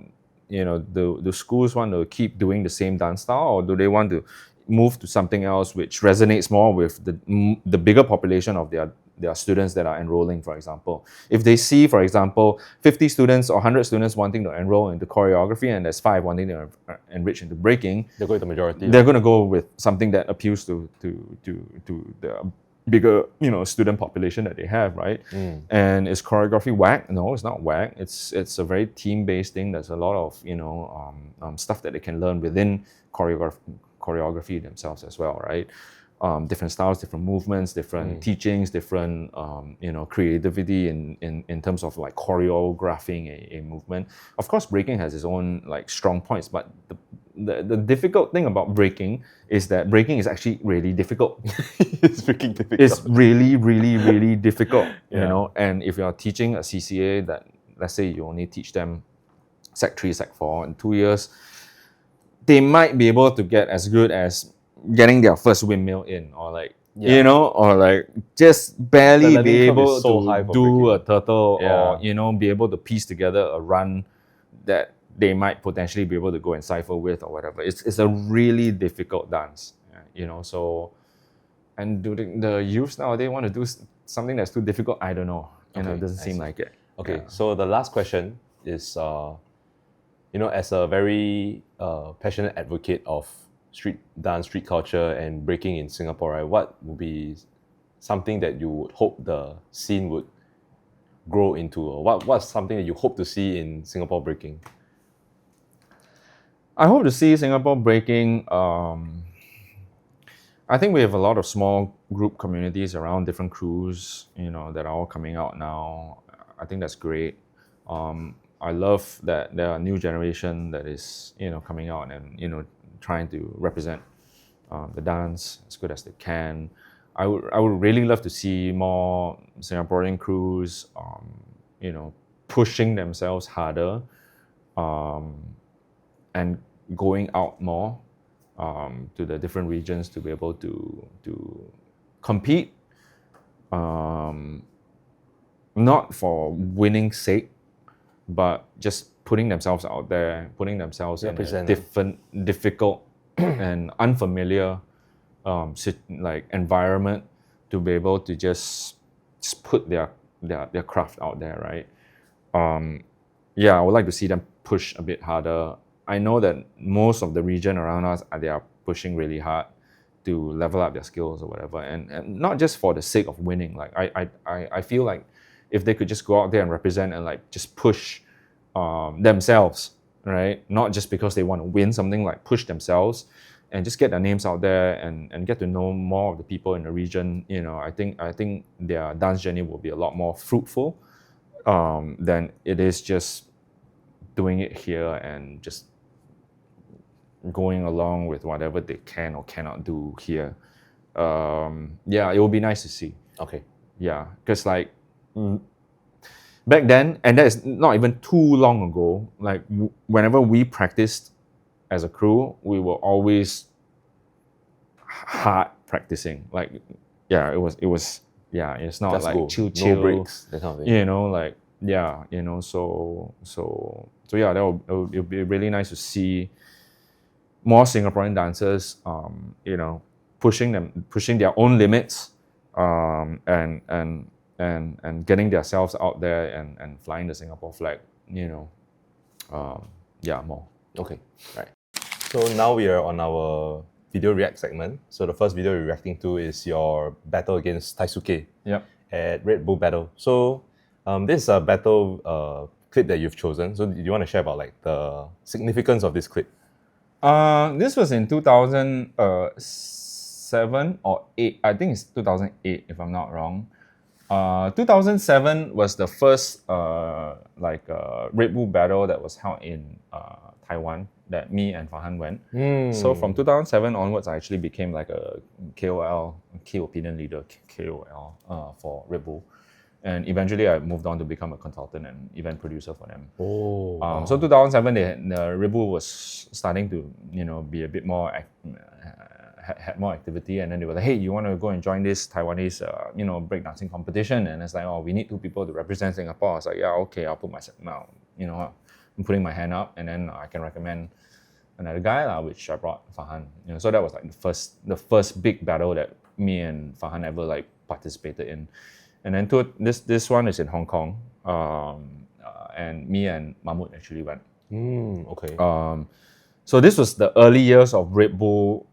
the schools want to keep doing the same dance style, or do they want to move to something else which resonates more with the bigger population of their their students that are enrolling, for example. If they see, for example, 50 students or 100 students wanting to enroll into choreography and there's 5 wanting to enrich into breaking, They're going to the majority. they're going to go with something that appeals to the bigger, student population that they have, right? And is choreography whack? No, it's not whack. It's a very team-based thing. There's a lot of stuff that they can learn within choreography themselves as well, right? Different styles, different movements, different teachings, different creativity in terms of like choreographing a movement. Of course, breaking has its own like strong points, but the difficult thing about breaking is that breaking is actually really difficult. It's freaking difficult. It's really, really, really difficult, and if you're teaching a CCA that, let's say you only teach them Sec 3, Sec 4 in 2 years, they might be able to get as good as getting their first windmill in, or like, or like just barely be able to do a turtle, or, be able to piece together a run that they might potentially be able to go and cipher with or whatever. It's a really difficult dance, so, and do the youths nowadays want to do something that's too difficult? I don't know. It doesn't seem like it. Okay, so the last question is, as a very passionate advocate of street dance, street culture, and breaking in Singapore, right? What would be something that you would hope the scene would grow into? Or what's something that you hope to see in Singapore breaking? I hope to see Singapore breaking. I think we have a lot of small group communities around different crews, that are all coming out now. I think that's great. I love that there are new generation that is, coming out and, trying to represent the dance as good as they can. I would really love to see more Singaporean crews, pushing themselves harder, and going out more to the different regions to be able to compete, not for winning sake, but just putting themselves out there, putting themselves in a difficult and unfamiliar environment to be able to just put their craft out there, right? I would like to see them push a bit harder. I know that most of the region around us, they are pushing really hard to level up their skills or whatever, and not just for the sake of winning. Like I feel like if they could just go out there and represent and like just push themselves, right? Not just because they want to win something, like push themselves and just get their names out there and get to know more of the people in the region. I think their dance journey will be a lot more fruitful than it is just doing it here and just going along with whatever they can or cannot do here. It will be nice to see. Okay. Yeah, because like back then, and that is not even too long ago, like whenever we practiced as a crew, we were always hard practicing. Like, it was it's not Just like go. chill, No breaks, that kind of thing. It would be really nice to see more Singaporean dancers, pushing their own limits, and getting themselves out there and flying the Singapore flag, more. Okay, right. So now we are on our video react segment. So the first video we're reacting to is your battle against Taisuke at Red Bull Battle. So this is a battle clip that you've chosen. So do you want to share about like the significance of this clip? This was in 2007 or 8. I think it's 2008 if I'm not wrong. 2007 was the first Red Bull battle that was held in Taiwan that me and Farhan went. So from 2007 onwards, I actually became like a KOL, key opinion leader, KOL for Red Bull. And eventually I moved on to become a consultant and event producer for them. So 2007, the Red Bull was starting to, be a bit more, had more activity. And then they were like, hey, you want to go and join this Taiwanese, breakdancing competition? And it's like, oh, we need 2 people to represent Singapore. I was like, yeah, okay, I'll put myself now, I'm putting my hand up and then I can recommend another guy, which I brought Farhan. So that was like the first big battle that me and Farhan ever like participated in. And then this one is in Hong Kong, and me and Mahmoud actually went. Okay. So this was the early years of Red Bull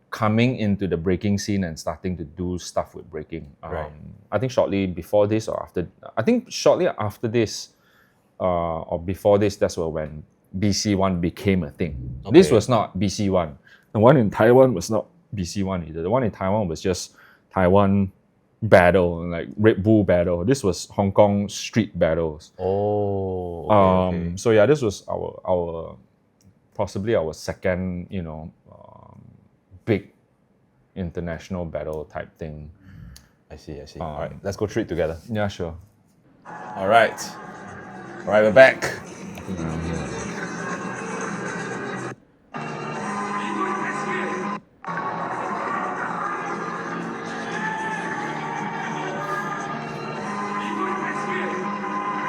coming into the breaking scene and starting to do stuff with breaking. Right. I think shortly before this or after, I think shortly after this or before this, that's when BC1 became a thing. Okay. This was not BC1. The one in Taiwan was not BC1 either. The one in Taiwan was just Taiwan battle, like Red Bull battle. This was Hong Kong street battles. Oh. Okay. So yeah, this was our possibly our second, big international battle type thing. I see. All right, let's go through it together. Yeah, sure. All right, we're back.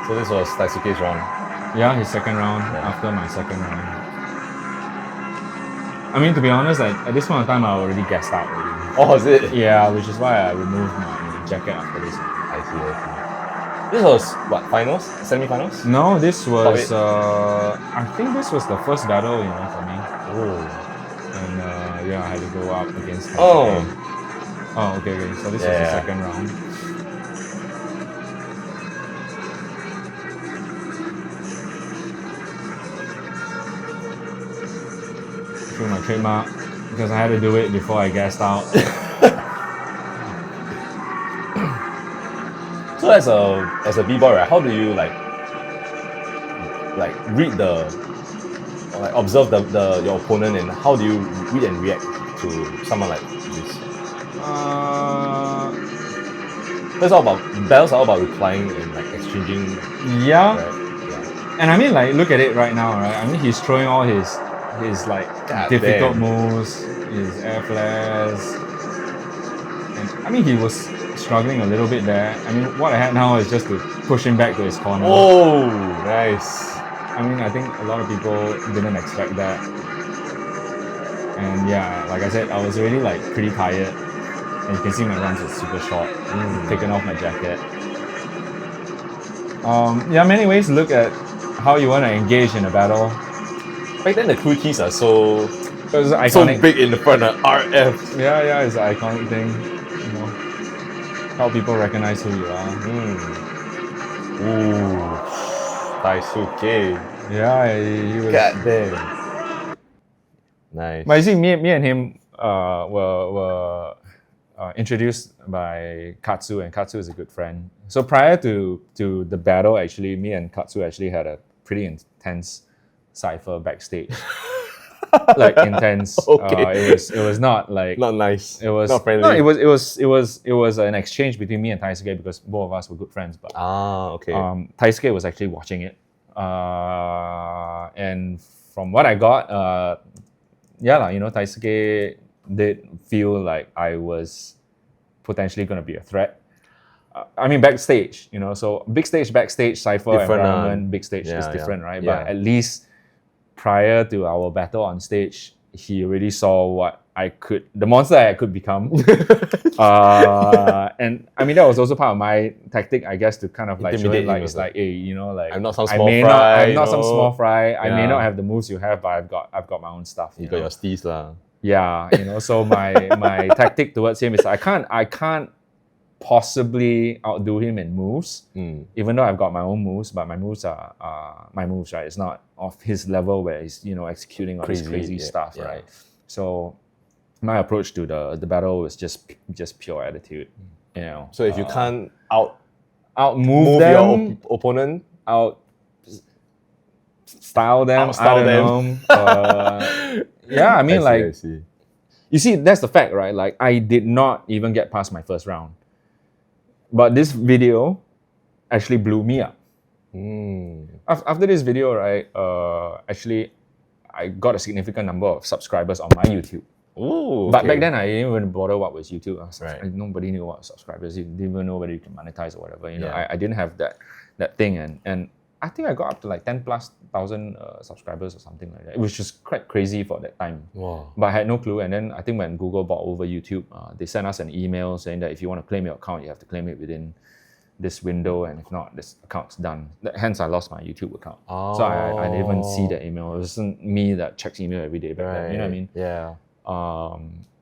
So this was Daisuke's round. Yeah, his second round after my second round. I mean, to be honest, at this point in time, I already gassed out already. Oh, is it? Yeah, which is why I removed my jacket after this. I see. This was what, finals? Semi-finals? No, this was, I think this was the first battle, for me. Oh. And yeah, I had to go up against him. Oh. Okay. So this was the second round. Through my trademark because I had to do it before I gassed out. So as a b-boy, right, how do you like read or like observe your opponent, and how do you read and react to someone like this? Battles are all about replying and like exchanging. Yeah. Right? Yeah. And I mean, like, look at it right now, right? I mean, he's throwing all his like difficult moves, his air flares. And I mean, he was struggling a little bit there. I mean, what I had now is just to push him back to his corner. Oh, nice. I mean, I think a lot of people didn't expect that. And yeah, like I said, I was already like pretty tired. And you can see my runs were super short. Taking off my jacket. Yeah, many ways to look at how you want to engage in a battle. Back then the crew keys are so iconic. big in the front of RF. Yeah, it's an iconic thing. How people recognize who you are. Ooh, Daisuke. Yeah, he was. God damn. Nice. But you see, me and him were introduced by Katsu, and Katsu is a good friend. So prior to the battle, actually, me and Katsu actually had a pretty intense cipher backstage. Like intense. Okay. It was not like not nice. It was not friendly. No, it was an exchange between me and Daisuke because both of us were good friends. But okay. Daisuke was actually watching it, and from what I got, Daisuke did feel like I was potentially going to be a threat. I mean, backstage, so big stage, backstage, cipher Different, environment, big stage is different, right? Yeah. But at least prior to our battle on stage, he already saw the monster I could become. And I mean, that was also part of my tactic, I guess, to kind of like show it, like, it's like, hey, like, I'm not some small fry. I'm not some small fry. I may Yeah. not have the moves you have, but I've got my own stuff. You got your steez lah. Yeah, so my tactic towards him is I can't possibly outdo him in moves, even though I've got my own moves, but my moves are my moves, right? It's not of his level where he's executing all this crazy stuff, right? So my approach to the battle was just pure attitude, So if you can't outmove them, your opponent, style them, outstyle them. Yeah, I mean, I see. You see, that's the fact, right? Like, I did not even get past my first round. But this video actually blew me up. After this video, right, actually, I got a significant number of subscribers on my YouTube. Ooh, But back then, I didn't even bother what was YouTube. Nobody knew what subscribers. You didn't even know whether you can monetize or whatever. I didn't have that thing. And I think I got up to like 10,000+ subscribers or something like that. It was just quite crazy for that time. Wow. But I had no clue. And then I think when Google bought over YouTube, they sent us an email saying that if you want to claim your account, you have to claim it within this window, and if not, this account's done. Hence, I lost my YouTube account. So I didn't even see the email. It wasn't me that checks email every day back then. You know what I mean? Yeah.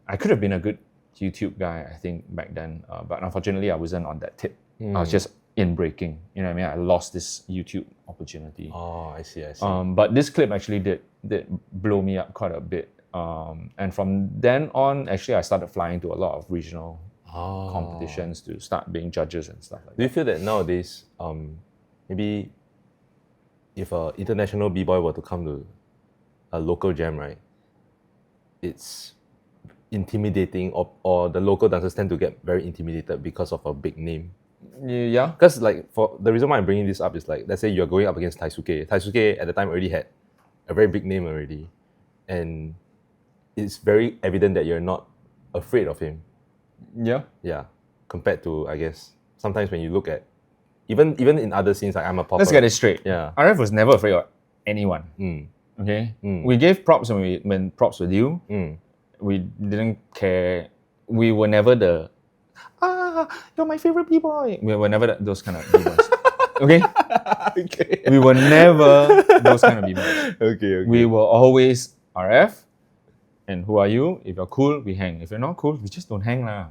I could have been a good YouTube guy, I think, back then. But unfortunately, I wasn't on that tip. I was just in breaking. You know what I mean? I lost this YouTube opportunity. Oh, I see. But this clip actually did blow me up quite a bit. And from then on, actually, I started flying to a lot of regional competitions to start being judges and stuff like that. Do you feel that nowadays, maybe if an international b-boy were to come to a local jam, right, it's intimidating, or the local dancers tend to get very intimidated because of a big name? Yeah. Because like, for the reason why I'm bringing this up is like, let's say you're going up against Taisuke. Taisuke at the time already had a very big name already, and it's very evident that you're not afraid of him. Yeah, compared to, I guess, sometimes when you look at even in other scenes, like I'm a popper. Let's get it straight. Yeah. RF was never afraid of anyone. Okay? We gave props when props were due. We didn't care. We were never the you're my favorite b-boy. We were never those kind of b-boys. Okay? Okay. We were never those kind of b-boys. Okay. We were always RF. And who are you? If you're cool, we hang. If you're not cool, we just don't hang lah.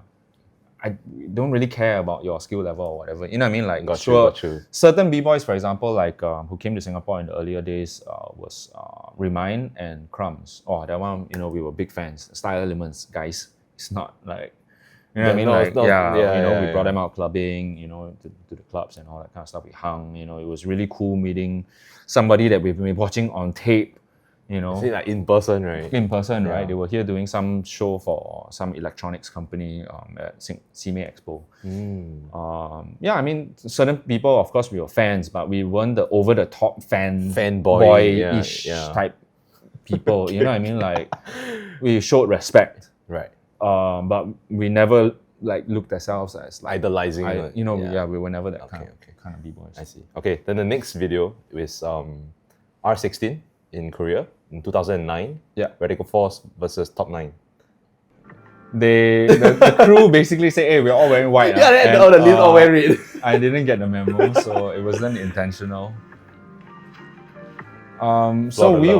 I don't really care about your skill level or whatever. You know what I mean? Like, Got sure, you. certain b-boys, for example, like who came to Singapore in the earlier days, was Remind and Crumbs. Oh, that one, we were big fans. Style Elements, guys. It's not like, you know what I mean? Like, we brought them out clubbing, to the clubs and all that kind of stuff. We hung, it was really cool meeting somebody that we've been watching on tape. See, like in person, right? In person, right? They were here doing some show for some electronics company at CMA Expo. I mean, certain people, of course, we were fans, but we weren't the over-the-top fanboy-ish type people. You know what I mean? Like, we showed respect. Right. But we never looked ourselves as like idolizing. We were never that kind of b-boys. I see. Okay, then the next video is R16 in Korea in 2009. Yeah. Radikal Forze versus Top 9. The crew basically say, hey, we're all wearing white. The list all wearing red. I didn't get the memo, so it wasn't intentional. So we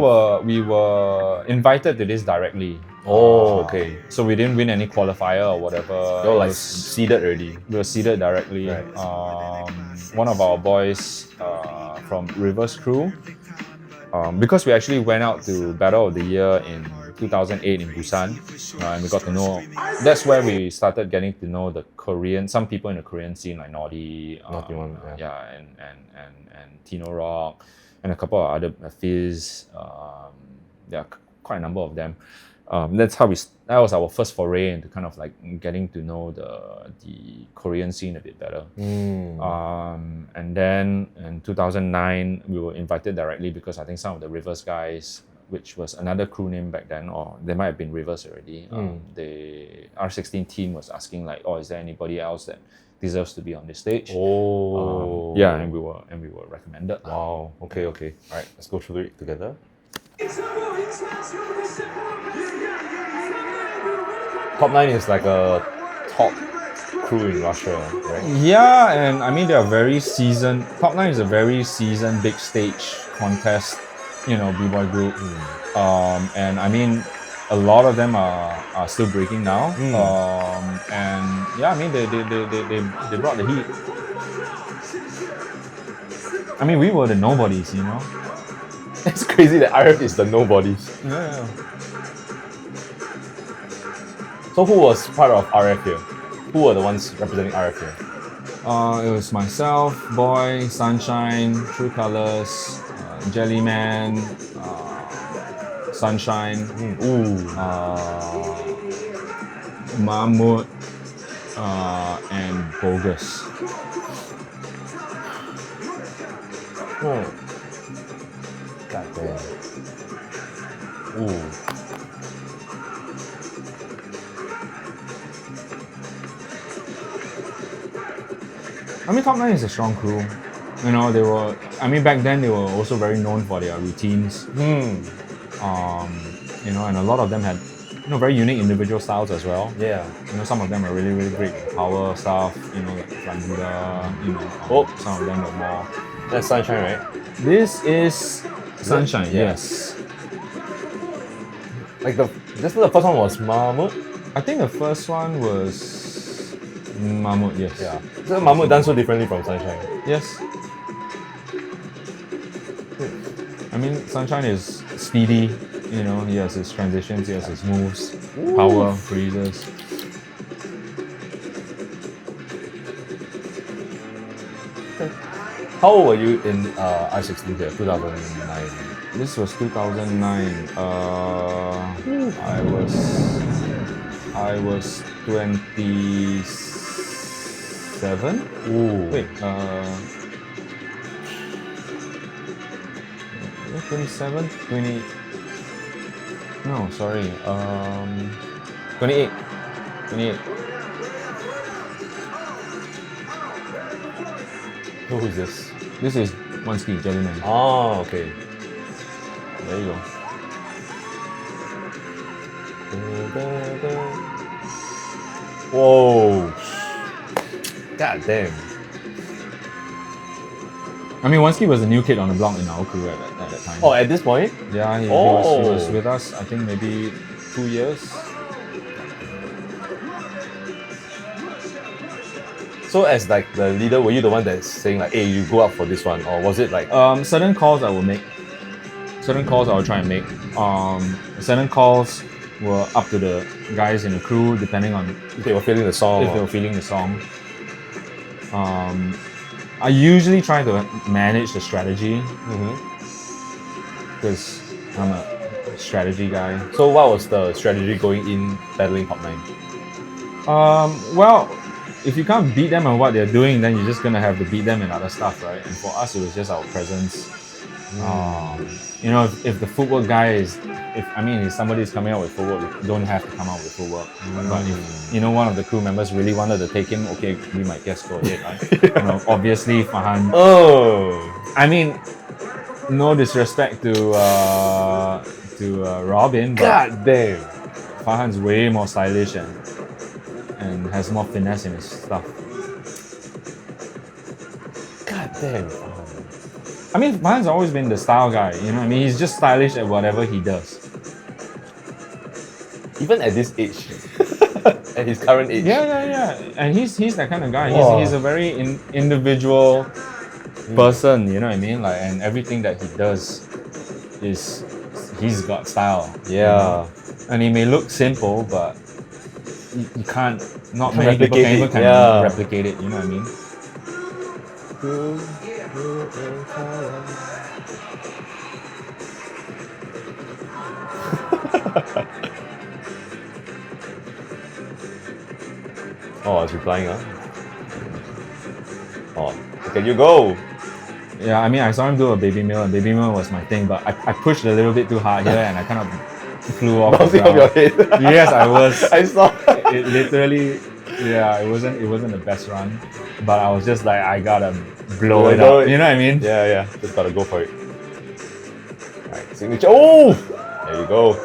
were invited to this directly. Oh, okay. So we didn't win any qualifier or whatever. You're like seeded already. We were seeded directly. Right. One of our boys from Reverse Crew, because we actually went out to Battle of the Year in 2008 in Busan, and we got to know. That's where we started getting to know some people in the Korean scene, like Naughty One, and Tino Rock, and a couple of other Fizz. Quite a number of them. That was our first foray into kind of like getting to know the Korean scene a bit better. And then in 2009, we were invited directly because I think some of the Rivers guys, which was another crew name back then, or they might have been Rivers already, the R16 team was asking like, oh, is there anybody else that deserves to be on this stage? And we were recommended. Wow. Okay. All right, let's go through it together. Top 9 is like a top crew in Russia, right? Yeah, and I mean they are very seasoned. Top 9 is a very seasoned big stage contest, b-boy group. And I mean a lot of them are still breaking now. And yeah, I mean they brought the heat. I mean we were the nobodies, It's crazy that RF is the nobodies. Yeah. So who was part of RF here? Who were the ones representing RF here? It was myself, Boy, Sunshine, True Colors, Jellyman, Sunshine, Mahmood, and Bogus. God damn. I mean, Top 9 is a strong crew. They were. I mean, back then they were also very known for their routines. And a lot of them had very unique individual styles as well. Yeah. Some of them are really, really great power stuff, like Flying Buddha, some of them are more. That's Sunshine, right? This is Sunshine, Yeah. yes. Like the first one was Mahmud. I think the first one was Mahmud, yes. Yeah. So Mahmud done so differently from Sunshine. Yes. I mean, Sunshine is speedy, he has his transitions, he has his moves, power, freezes. How old were you in I-16 here, 2009? This was 2009. I was 27. Ooh. Wait, 27, 20. No, sorry. 28. 28. Who is this? This is One-Ski Jellyman. Oh, okay. There you go. Whoa. God damn. I mean, One-Ski was a new kid on the block in our crew at that time. Oh, at this point? Yeah, he was with us, I think maybe 2 years. So as like the leader, were you the one that's saying like, hey, you go up for this one? Or was it like... certain calls I will make. Certain calls I will try and make. Certain calls were up to the guys in the crew, depending on if they were feeling the song? If they were feeling the song. I usually try to manage the strategy. Because I'm a strategy guy. So what was the strategy going in battling Top 9? Well, if you can't beat them on what they're doing, then you're just gonna have to beat them in other stuff, right? And for us, it was just our presence. If the footwork guy if somebody's coming out with footwork, we don't have to come out with footwork. But if one of the crew members really wanted to take him, okay, we might just go ahead, right? Obviously Fahan. Oh. I mean, no disrespect to Robin, but God damn. Fahan's way more stylish and has more finesse in his stuff. God damn. I mean, Fahan's always been the style guy, he's just stylish at whatever he does. Even at this age. At his current age. Yeah. And he's that kind of guy. Wow. He's a very individual person, you know what I mean? Like, and everything that he does he's got style. Yeah. And he may look simple, but you can't, not many people replicate can it, replicate it, you know what I mean? Oh, I was replying, Oh, okay, you go. Yeah, I mean, I saw him do a baby mill, and baby mill was my thing, but I pushed a little bit too hard here, and I kind of flew off. Bouncing off your head. Yes, I was. I saw. It literally, it wasn't the best run, but I was just like, I gotta blow it up. You know what I mean? Yeah. Just gotta go for it. Alright, signature. Oh! There you go.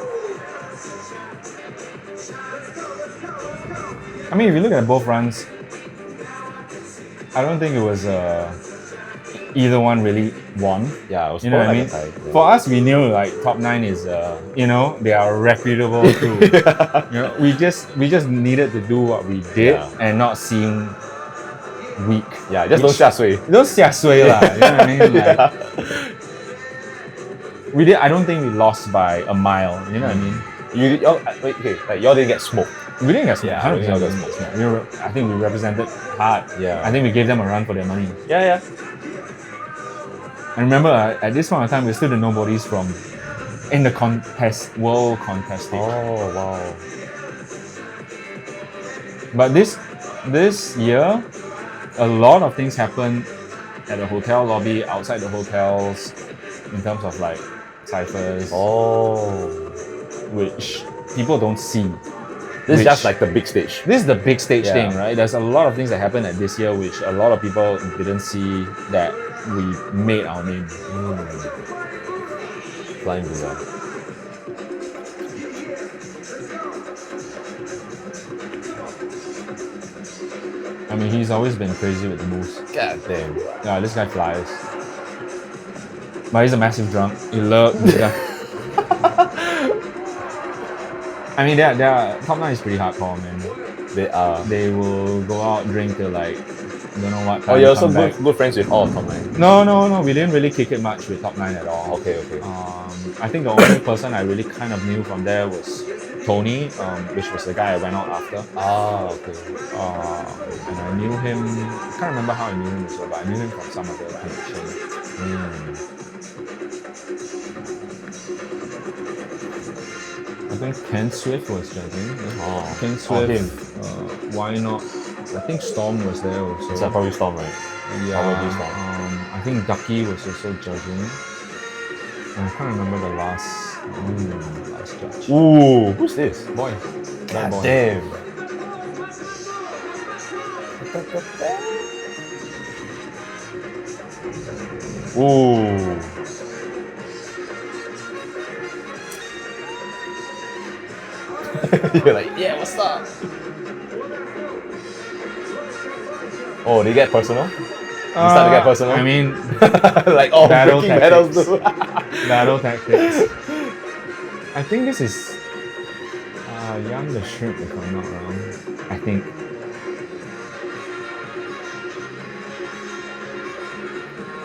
I mean, if you look at both runs, I don't think it was either one really won. Yeah, it was You know what I mean? Yeah. For us, we knew like Top 9 is, they are a reputable crew. We just needed to do what we did and not seem weak. Yeah, just don't xia sui. Don't xia sui lah. You know what I mean? Like, I don't think we lost by a mile. You know what I mean? Y'all didn't get smoked. We didn't get smoked. Yeah, I don't think y'all got smoked. I think we represented hard. Yeah. I think we gave them a run for their money. Yeah. I remember at this point of time, we're still the nobodies in the world contest stage. Oh, wow. But this year, a lot of things happened at the hotel lobby, outside the hotels, in terms of like ciphers, which people don't see. This is just like the big stage. This is the big stage thing, right? There's a lot of things that happened at this year which a lot of people didn't see that we made our name. Flying Buddha. I mean, he's always been crazy with the moves. God damn. Yeah, this guy flies. But he's a massive drunk. He loves this guy. I mean, top 9 is pretty hardcore, man. They are. They will go out, drink till like, don't know what time. Oh, you're also come back. good friends with all of top 9? No. We didn't really kick it much with top 9 at all. Okay. I think the only person I really kind of knew from there was Tony, which was the guy I went out after. Ah, okay. And I knew him, I can't remember how I knew him as well, but I knew him from some other connection. I think Ken Swift was judging. Ken Swift, why not? I think Storm was there also. It's probably Storm, right? Yeah. Probably Storm. I think Ducky was also judging. And I can't remember the last judge. Ooh, who's this? Boy. That boy. Damn. Ooh. You're like, yeah, what's up? Oh, they get personal? You start to get personal? I mean, like, battle breaking medals tactics. too. Battle tactics. I think this is Young the Shrimp, if I'm not wrong. I think.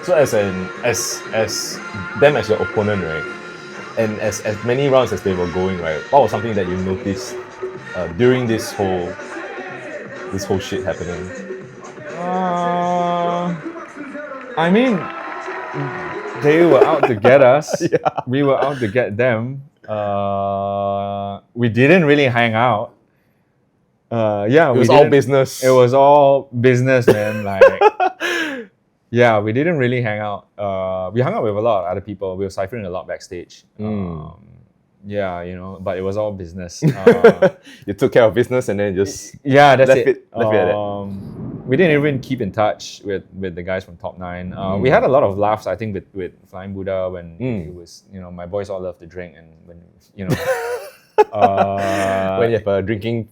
So as them as your opponent, right? And as many rounds as they were going, right? What was something that you noticed during this whole shit happening? I mean, they were out to get us. Yeah. We were out to get them. We didn't really hang out. It was all business. It was all business, man. Like, yeah, we didn't really hang out. We hung out with a lot of other people. We were ciphering a lot backstage. Yeah, but it was all business. You took care of business and then just that's left it. it at that. We didn't even keep in touch with the guys from Top 9. We had a lot of laughs, I think, with Flying Buddha when it was, my boys all love to drink, and when when you have a drinking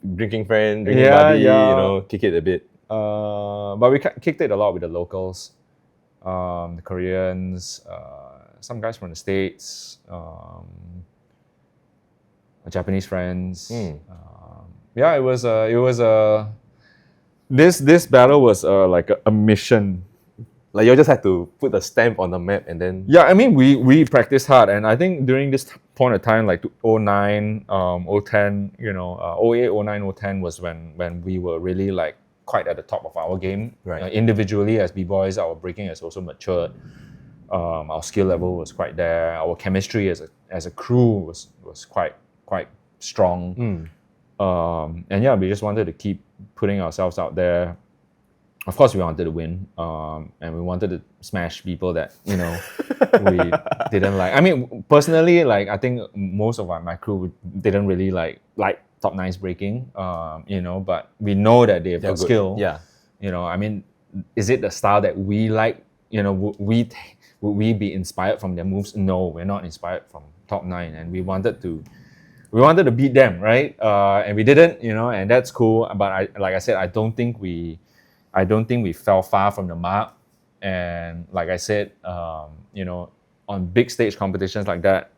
friend, drinking buddy, kick it a bit. But we kicked it a lot with the locals, the Koreans, some guys from the States, Japanese friends. It was this battle was like a mission. Like you just had to put a stamp on the map and then... Yeah, I mean, we practiced hard, and I think during this point of time, like 09, 010, 08, 09, 010 was when we were really like quite at the top of our game. Right. Individually as B-boys, our breaking has also matured. Our skill level was quite there. Our chemistry as a crew was quite strong. And yeah, we just wanted to keep putting ourselves out there. Of course, we wanted to win, and we wanted to smash people that we didn't like. I mean, personally, like I think most of my crew didn't really like Top 9's breaking, but we know that they've got skill. Yeah. I mean, is it the style that we like? Would we be inspired from their moves? No, we're not inspired from Top 9, and we wanted to beat them, right? And we didn't, and that's cool. But like I said, I don't think we fell far from the mark. And like I said, on big stage competitions like that,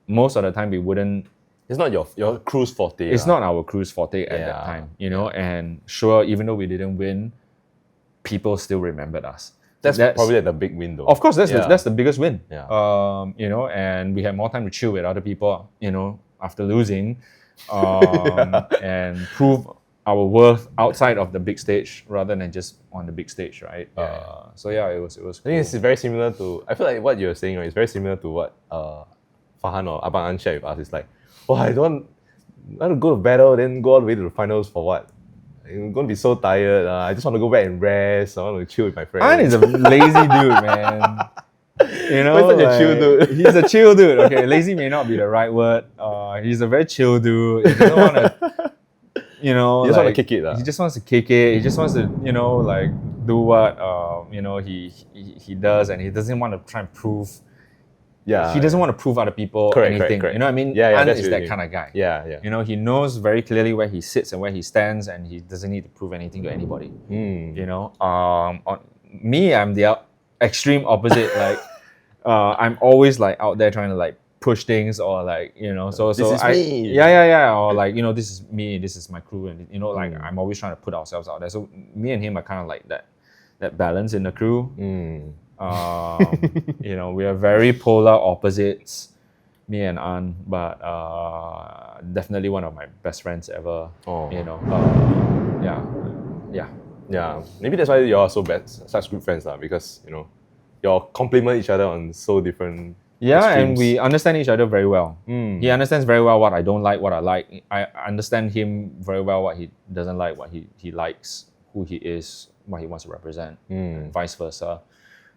most of the time we wouldn't. It's not your crew's forte. It's not our crew's forte at that time, And sure, even though we didn't win, people still remembered us. That's probably the big win, though. Of course, that's the biggest win. Yeah. And we had more time to chill with other people, after losing, and prove our worth outside of the big stage rather than just on the big stage, right? Yeah. It was cool. I think it's very similar to... I feel like what you're saying, right, is very similar to what Fahan or Abang An shared with us. It's like, I don't want to go to battle, then go all the way to the finals for what? I'm going to be so tired. I just want to go back and rest. I want to chill with my friends. An is a lazy dude, man. He's such a chill dude. He's a chill dude. Okay, lazy may not be the right word. He's a very chill dude. He doesn't want to, he just want to kick it. He just wants to kick it. He just wants to, do what he does, and he doesn't want to try and prove Yeah, he doesn't want to prove other people Correct, anything. correct. You know what I mean? Yeah, An that's is what that you mean. kind of guy. Yeah. You know, he knows very clearly where he sits and where he stands, and he doesn't need to prove anything to anybody. You know, on me, I'm the extreme opposite. Like, I'm always like out there trying to like push things, or like, you know, so This is I, me. yeah, or like, you know, this is me, this is my crew, and you know, like, Mm. I'm always trying to put ourselves out there. So me and him are kind of like that balance in the crew. You know, we are very polar opposites, me and An, but definitely one of my best friends ever. Oh. You know, yeah. Yeah, maybe that's why you are such good friends, because you know, you all complement each other on so different. Yeah, extremes. and we understand each other very well. He understands very well what I don't like, what I like. I understand him very well, what he doesn't like, what he likes, who he is, what he wants to represent, and vice versa.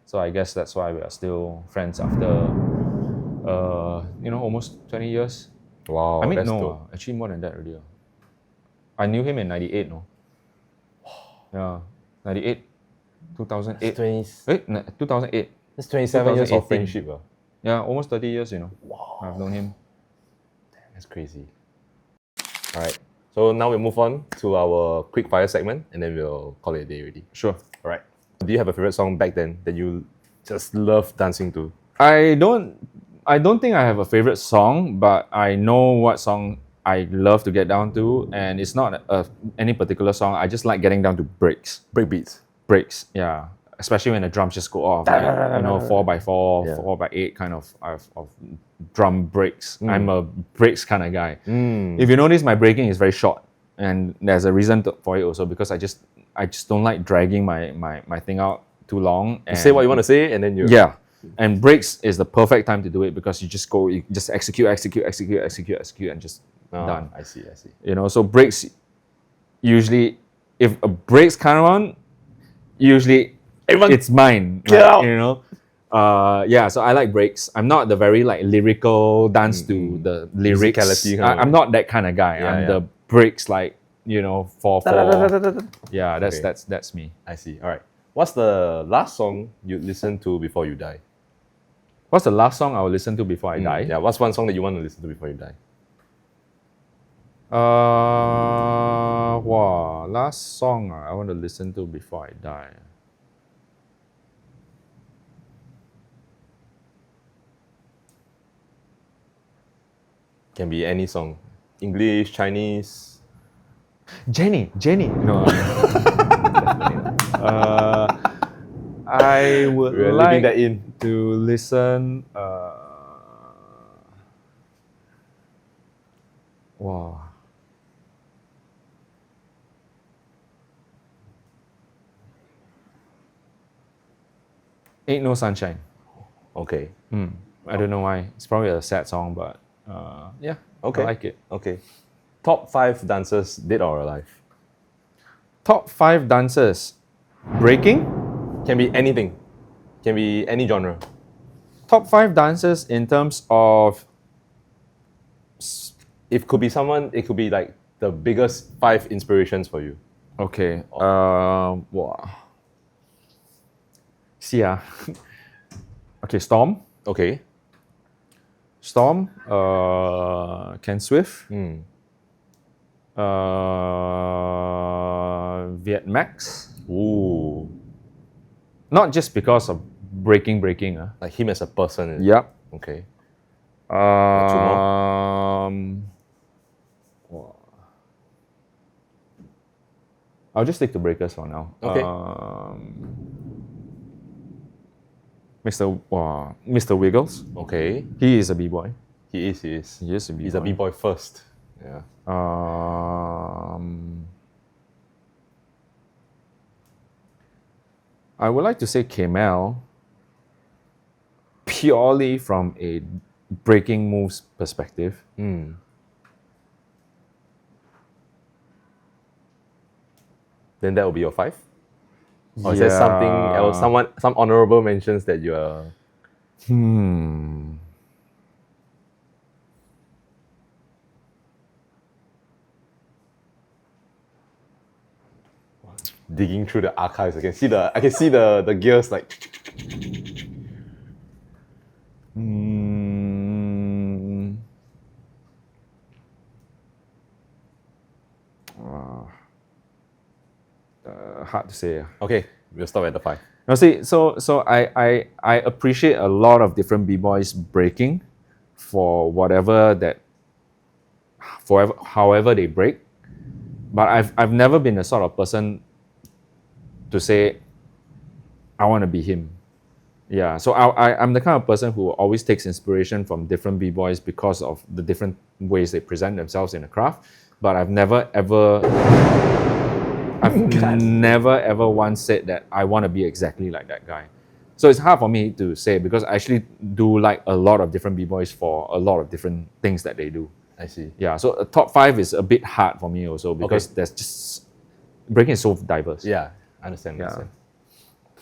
So I guess that's why we are still friends after, you know, almost 20 years. Wow, I mean, that's no, dope. actually more than that already. I knew him in 98, no? Yeah, 98, 2008. 2008. That's 27 years of 2018. friendship. Yeah, almost 30 years, you know. Wow. I've known him. That's crazy. All right, so now we move on to our quick fire segment, and then we'll call it a day already. Sure. All right. Do you have a favorite song back then that you just love dancing to? I don't think I have a favorite song, but I know what song I love to get down to, and it's not any particular song. I just like getting down to breaks. Breaks, yeah. Especially when the drums just go off, like, you know, 4x4, 4x8 kind of drum breaks. I'm a breaks kind of guy. If you notice, my breaking is very short, and there's a reason for it also, because I just don't like dragging my thing out too long. And You say what you want to say, and then you. yeah. And breaks is the perfect time to do it, because you just execute, and just done. I see. You know, so breaks, usually, if a breaks kind of on, usually it's mine. Get out. You know? Yeah, so I like breaks. I'm not the very like lyrical dance to the lyrics. Musicality kind of- I'm not that kind of guy. Yeah, I'm yeah. the breaks, like, you know, 4/4. Yeah, Okay. that's me. I see. All right. What's the last song you listen to before you die? What's the last song I will listen to before I die? Yeah. What's one song that you want to listen to before you die? Wow, last song I want to listen to before I die. Can be any song, English, Chinese. Jenny. No. I would We're like leaving that in. to listen. Wow. Ain't No Sunshine. Okay. I don't know why. It's probably a sad song, but yeah, Okay. I like it. Okay. Top 5 dancers, dead or alive? Top 5 dancers. Breaking? Can be anything. Can be any genre. Top 5 dancers in terms of... It could be someone. It could be like the biggest 5 inspirations for you. Okay. Wow. See okay, Storm. Okay. Storm. Ken Swift. Viet Max. Ooh. Not just because of breaking. Like him as a person. Yep. Okay. Wow. I'll just stick to breakers for now. Okay. Mr. Wiggles. Okay. He is a b-boy. He is. He is a b-boy. He's a b-boy first. Yeah. I would like to say Kemel, purely from a breaking moves perspective. Then that will be your 5? Or is there something else? Some honorable mentions that you are. Digging through the archives, I can see the gears like. hard to say. Okay, we'll stop at the 5. Now see, so I appreciate a lot of different b-boys breaking for however they break. But I've never been the sort of person to say I want to be him. Yeah, so I'm the kind of person who always takes inspiration from different b-boys because of the different ways they present themselves in the craft. But I've never ever once said that I want to be exactly like that guy. So it's hard for me to say because I actually do like a lot of different b-boys for a lot of different things that they do. I see. Yeah, so a top 5 is a bit hard for me also because there's just breaking is so diverse. Yeah, understand.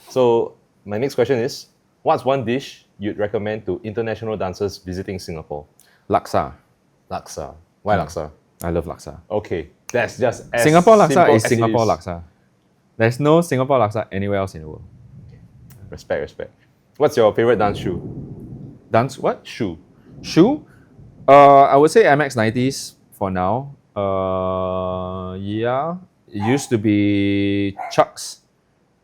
So my next question is, what's one dish you'd recommend to international dancers visiting Singapore? Laksa. Laksa. Why laksa? I love laksa. Okay, that's just as Singapore laksa simple is as it Singapore laksa. There's no Singapore laksa anywhere else in the world. Respect. What's your favorite dance shoe? Dance what? Shoe. Shoe? I would say MX90s for now. Yeah. It used to be Chucks.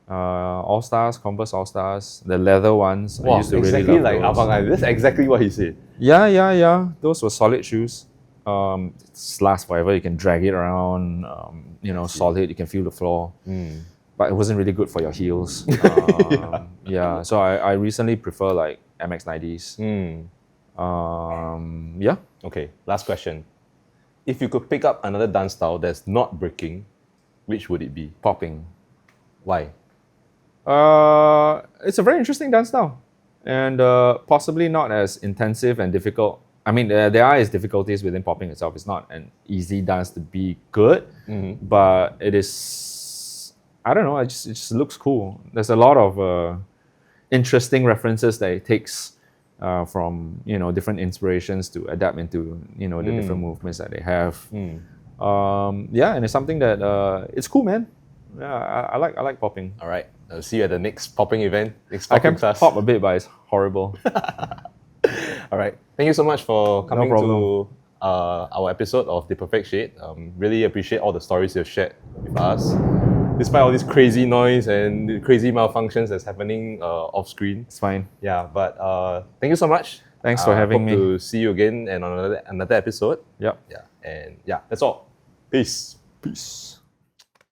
All Stars, Converse All Stars, the leather ones. Wow, I used to exactly really love like those. Abang. That's exactly what he said. Yeah. Those were solid shoes. It lasts forever. You can drag it around. Solid. You can feel the floor. But it wasn't really good for your heels. Yeah. So I recently prefer like MX90s. Yeah. Okay, last question. If you could pick up another dance style that's not breaking, which would it be? Popping. Why? It's a very interesting dance style, and possibly not as intensive and difficult. I mean, there are its difficulties within popping itself. It's not an easy dance to be good, but it is. I don't know. It just looks cool. There's a lot of interesting references that it takes from different inspirations to adapt into the different movements that they have. Yeah, and it's something that it's cool, man. Yeah, I like popping. All right, I'll see you at the next popping event, next I popping can class. pop a bit, but it's horrible. All right, thank you so much for coming problem. to our episode of The Perfect Shade. Really appreciate all the stories you've shared with us. Despite all this crazy noise and the crazy malfunctions that's happening off screen. It's fine. Yeah, but thank you so much. Thanks for having me. Hope to see you again and on another episode. Yep. Yeah, and yeah, that's all. Peace. Peace.